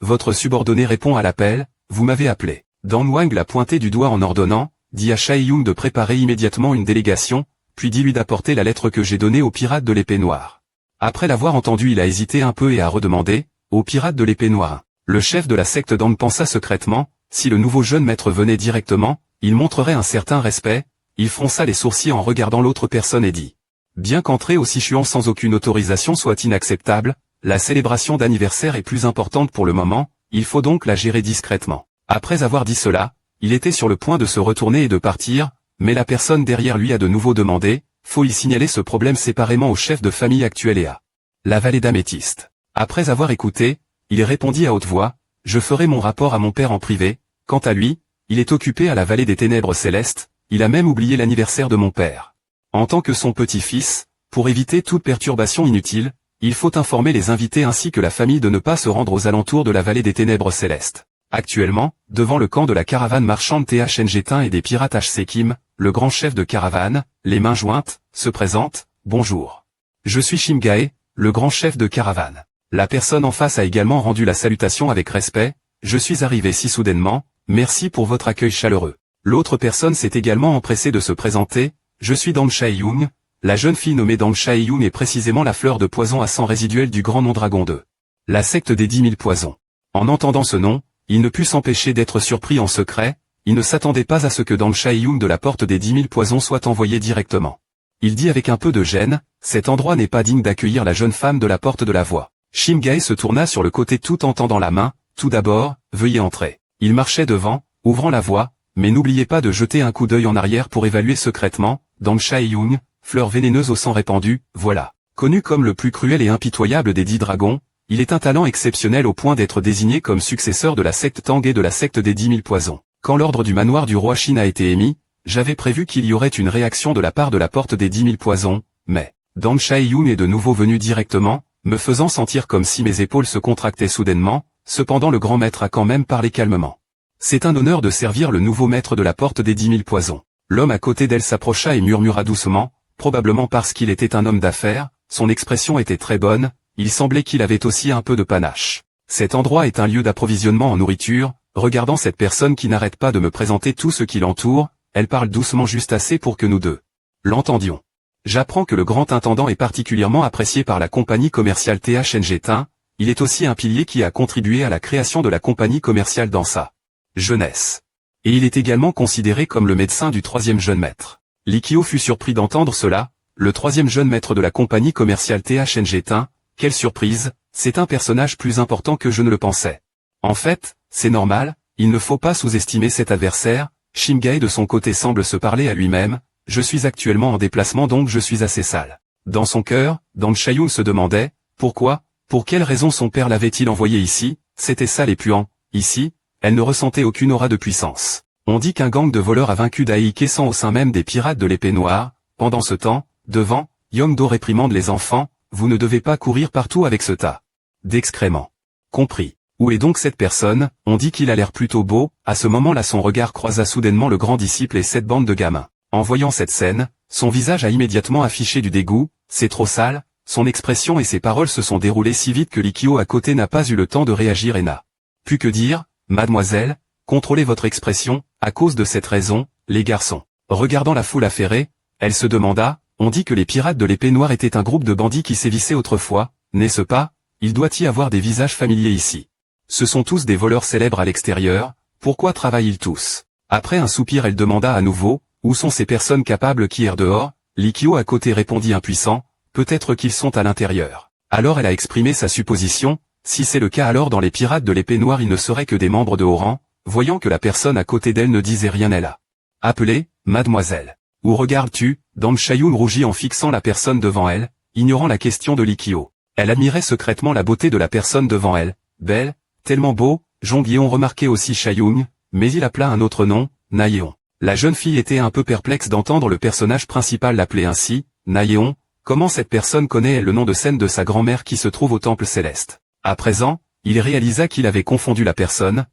Votre subordonné répond à l'appel, vous m'avez appelé. Dan Wang l'a pointé du doigt en ordonnant, dit à Shai Yung de préparer immédiatement une délégation, puis dit-lui d'apporter la lettre que j'ai donnée aux pirates de l'épée noire. Après l'avoir entendu, il a hésité un peu et a redemandé, aux pirates de l'épée noire. Le chef de la secte Dang pensa secrètement, si le nouveau jeune maître venait directement, il montrerait un certain respect, il fronça les sourcils en regardant l'autre personne et dit. Bien qu'entrer au Sichuan sans aucune autorisation soit inacceptable, la célébration d'anniversaire est plus importante pour le moment, il faut donc la gérer discrètement. Après avoir dit cela, il était sur le point de se retourner et de partir, mais la personne derrière lui a de nouveau demandé, faut-il signaler ce problème séparément au chef de famille actuel et à la vallée d'Améthyste. Après avoir écouté, il répondit à haute voix, je ferai mon rapport à mon père en privé, quant à lui, il est occupé à la vallée des ténèbres célestes, il a même oublié l'anniversaire de mon père. En tant que son petit-fils, pour éviter toute perturbation inutile, il faut informer les invités ainsi que la famille de ne pas se rendre aux alentours de la vallée des ténèbres célestes. Actuellement, devant le camp de la caravane marchande THNG et des pirates HC Kim, le grand chef de caravane, les mains jointes, se présente, bonjour. Je suis Shimgae, le grand chef de caravane. La personne en face a également rendu la salutation avec respect, je suis arrivé si soudainement, merci pour votre accueil chaleureux. L'autre personne s'est également empressée de se présenter, je suis Dan Shai Yung, la jeune fille nommée Dan Shai Yung est précisément la fleur de poison à sang résiduel du grand nom dragon 2. La secte des 10 000 poisons. En entendant ce nom, il ne put s'empêcher d'être surpris en secret, il ne s'attendait pas à ce que Dan Shai Yung de la porte des 10 000 poisons soit envoyé directement. Il dit avec un peu de gêne, cet endroit n'est pas digne d'accueillir la jeune femme de la porte de la voie. Shimgae se tourna sur le côté tout en tendant la main, tout d'abord, veuillez entrer. Il marchait devant, ouvrant la voie, mais n'oubliez pas de jeter un coup d'œil en arrière pour évaluer secrètement, Dan Shai Yung, fleur vénéneuse au sang répandu, voilà. Connu comme le plus cruel et impitoyable des 10 dragons, il est un talent exceptionnel au point d'être désigné comme successeur de la secte Tang et de la secte des 10 000 poisons. Quand l'ordre du manoir du roi Shin a été émis, j'avais prévu qu'il y aurait une réaction de la part de la porte des 10 000 poisons, mais, Dan Shai Yung est de nouveau venu directement, me faisant sentir comme si mes épaules se contractaient soudainement, cependant le grand maître a quand même parlé calmement. C'est un honneur de servir le nouveau maître de la porte des 10 000 poisons. L'homme à côté d'elle s'approcha et murmura doucement, probablement parce qu'il était un homme d'affaires, son expression était très bonne, il semblait qu'il avait aussi un peu de panache. Cet endroit est un lieu d'approvisionnement en nourriture, regardant cette personne qui n'arrête pas de me présenter tout ce qui l'entoure, elle parle doucement juste assez pour que nous deux l'entendions. J'apprends que le grand intendant est particulièrement apprécié par la compagnie commerciale THNG Tin, il est aussi un pilier qui a contribué à la création de la compagnie commerciale dans sa jeunesse. Et il est également considéré comme le médecin du troisième jeune maître. Likio fut surpris d'entendre cela, le troisième jeune maître de la compagnie commerciale THNG Tin, quelle surprise, c'est un personnage plus important que je ne le pensais. En fait, c'est normal, il ne faut pas sous-estimer cet adversaire, Shimgae de son côté semble se parler à lui-même, je suis actuellement en déplacement donc je suis assez sale. Dans son cœur, Dan Shai Yung se demandait, pourquoi, pour quelle raison son père l'avait-il envoyé ici, c'était sale et puant, ici, elle ne ressentait aucune aura de puissance. On dit qu'un gang de voleurs a vaincu Dai Kessan au sein même des pirates de l'épée noire, pendant ce temps, devant, Yongdo réprimande les enfants, vous ne devez pas courir partout avec ce tas d'excréments. Compris. Où est donc cette personne? On dit qu'il a l'air plutôt beau, à ce moment-là son regard croisa soudainement le grand disciple et cette bande de gamins. En voyant cette scène, son visage a immédiatement affiché du dégoût, c'est trop sale, Son expression et ses paroles se sont déroulées si vite que Likio à côté n'a pas eu le temps de réagir et n'a pu que dire, « Mademoiselle, contrôlez votre expression, à cause de cette raison, les garçons. » Regardant la foule affairée, elle se demanda, « On dit que les pirates de l'épée noire étaient un groupe de bandits qui sévissaient autrefois, n'est-ce pas? Il doit y avoir des visages familiers ici. Ce sont tous des voleurs célèbres à l'extérieur, pourquoi travaillent-ils tous ?» Après un soupir elle demanda à nouveau, « Où sont ces personnes capables qui errent dehors ?» Likio à côté répondit impuissant, « Peut-être qu'ils sont à l'intérieur. » Alors elle a exprimé sa supposition, « Si c'est le cas alors dans les pirates de l'épée noire ils ne seraient que des membres de haut rang. » Voyant que la personne à côté d'elle ne disait rien elle a appelé, « Mademoiselle. Où regardes-tu ?» Dang Chayoun rougit en fixant la personne devant elle, ignorant la question de Likio. Elle admirait secrètement la beauté de la personne devant elle, belle, tellement beau, Jongyeon remarquait aussi Chayoun, mais il appela un autre nom, Nayeon. La jeune fille était un peu perplexe d'entendre le personnage principal l'appeler ainsi, Nayeon, comment cette personne connaît-elle le nom de scène de sa grand-mère qui se trouve au temple céleste. À présent, il réalisa qu'il avait confondu la personne,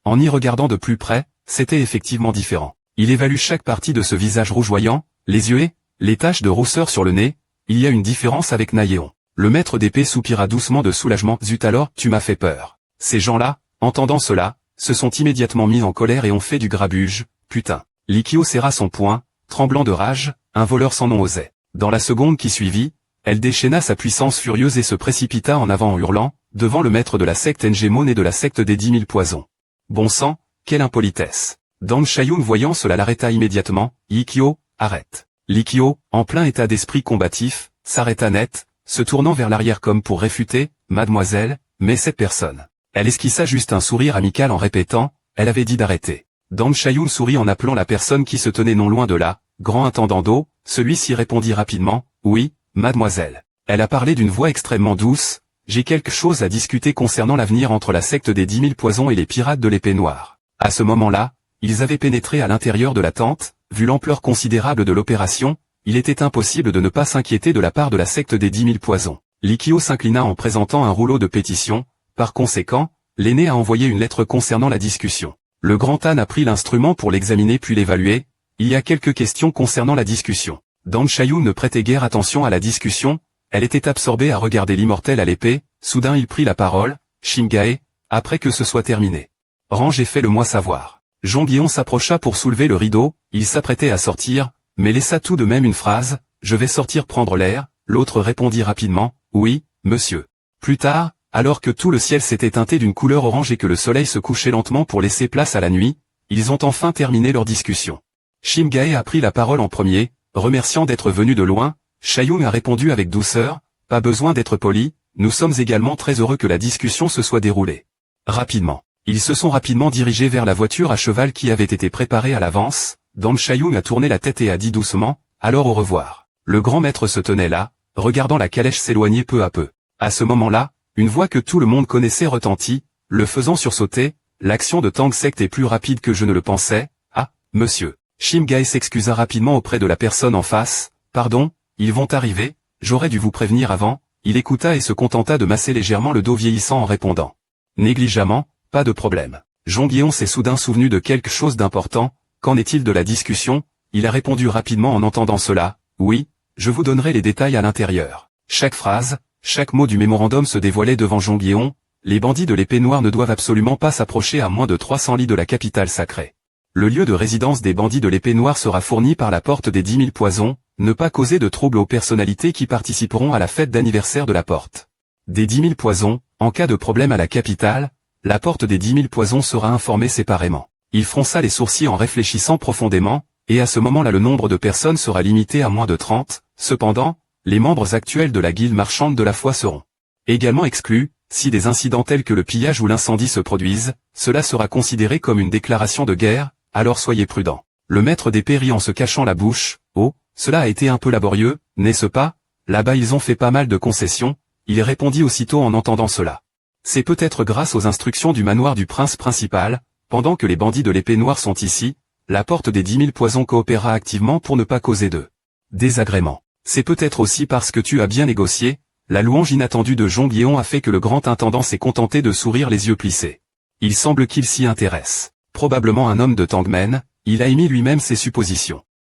en y regardant de plus près, c'était effectivement différent. Il évalue chaque partie de ce visage rougeoyant, les yeux et les taches de rousseur sur le nez, il y a une différence avec Nayeon. Le maître d'épée soupira doucement de soulagement, « Zut alors, tu m'as fait peur. » Ces gens-là, entendant cela, se sont immédiatement mis en colère et ont fait du grabuge, putain. Likio serra son poing, tremblant de rage, un voleur sans nom osait. Dans la seconde qui suivit, elle déchaîna sa puissance furieuse et se précipita en avant en hurlant, devant le maître de la secte Ngemon et de la secte des 10 000 poisons. Bon sang, quelle impolitesse. Dang Chayoun voyant cela l'arrêta immédiatement, « Likio, arrête. » Likio, en plein état d'esprit combatif, s'arrêta net, se tournant vers l'arrière comme pour réfuter, « Mademoiselle, mais cette personne. » Elle esquissa juste un sourire amical en répétant, « Elle avait dit d'arrêter. » Dang Chayoun sourit en appelant la personne qui se tenait non loin de là, grand intendant d'eau, celui-ci répondit rapidement, « Oui, mademoiselle. » Elle a parlé d'une voix extrêmement douce, « J'ai quelque chose à discuter concernant l'avenir entre la secte des 10 000 poisons et les pirates de l'épée noire. » À ce moment-là, ils avaient pénétré à l'intérieur de la tente, vu l'ampleur considérable de l'opération, il était impossible de ne pas s'inquiéter de la part de la secte des 10 000 poisons. Likio s'inclina en présentant un rouleau de pétition, par conséquent, l'aîné a envoyé une lettre concernant la discussion. Le grand âne a pris l'instrument pour l'examiner puis l'évaluer, il y a quelques questions concernant la discussion. Dang Chayoun ne prêtait guère attention à la discussion, elle était absorbée à regarder l'immortel à l'épée, soudain il prit la parole, « Shingae, après que ce soit terminé. Range et fais-le-moi savoir. » Jongyeon s'approcha pour soulever le rideau, il s'apprêtait à sortir, mais laissa tout de même une phrase, « Je vais sortir prendre l'air », l'autre répondit rapidement, « Oui, monsieur. » Plus tard, alors que tout le ciel s'était teinté d'une couleur orange et que le soleil se couchait lentement pour laisser place à la nuit, ils ont enfin terminé leur discussion. Shingae a pris la parole en premier, remerciant d'être venu de loin, Chayoun a répondu avec douceur, « Pas besoin d'être poli, nous sommes également très heureux que la discussion se soit déroulée. » Rapidement. Ils se sont rapidement dirigés vers la voiture à cheval qui avait été préparée à l'avance, Dang Chayoun a tourné la tête et a dit doucement, « Alors au revoir. » Le grand maître se tenait là, regardant la calèche s'éloigner peu à peu. À ce moment-là, une voix que tout le monde connaissait retentit, le faisant sursauter, « L'action de Tang Sect est plus rapide que je ne le pensais. Ah, monsieur. » Shingae s'excusa rapidement auprès de la personne en face, « Pardon, ils vont arriver, j'aurais dû vous prévenir avant. » Il écouta et se contenta de masser légèrement le dos vieillissant en répondant. Négligemment, « Pas de problème. » Jongyeon s'est soudain souvenu de quelque chose d'important, « Qu'en est-il de la discussion ?» Il a répondu rapidement en entendant cela, « Oui, je vous donnerai les détails à l'intérieur. » Chaque phrase, chaque mot du mémorandum se dévoilait devant Jongyeon, les bandits de l'épée noire ne doivent absolument pas s'approcher à moins de 300 lis de la capitale sacrée. Le lieu de résidence des bandits de l'épée noire sera fourni par la porte des 10 000 poisons, ne pas causer de troubles aux personnalités qui participeront à la fête d'anniversaire de la porte des 10 000 poisons, en cas de problème à la capitale, la porte des 10 000 poisons sera informée séparément. Il fronça les sourcils en réfléchissant profondément, et à ce moment-là le nombre de personnes sera limité à moins de 30, cependant, les membres actuels de la guilde marchande de la foi seront également exclus, si des incidents tels que le pillage ou l'incendie se produisent, cela sera considéré comme une déclaration de guerre, alors soyez prudents. Le maître d'épée rit en se cachant la bouche, « Oh, cela a été un peu laborieux, n'est-ce pas? Là-bas ils ont fait pas mal de concessions. » Il répondit aussitôt en entendant cela. C'est peut-être grâce aux instructions du manoir du prince principal, pendant que les bandits de l'épée noire sont ici, la porte des 10 000 poisons coopérera activement pour ne pas causer de désagréments. C'est peut-être aussi parce que tu as bien négocié, la louange inattendue de Jongyeon a fait que le grand intendant s'est contenté de sourire les yeux plissés. Il semble qu'il s'y intéresse. Probablement un homme de Tangmen, il a émis lui-même ses suppositions.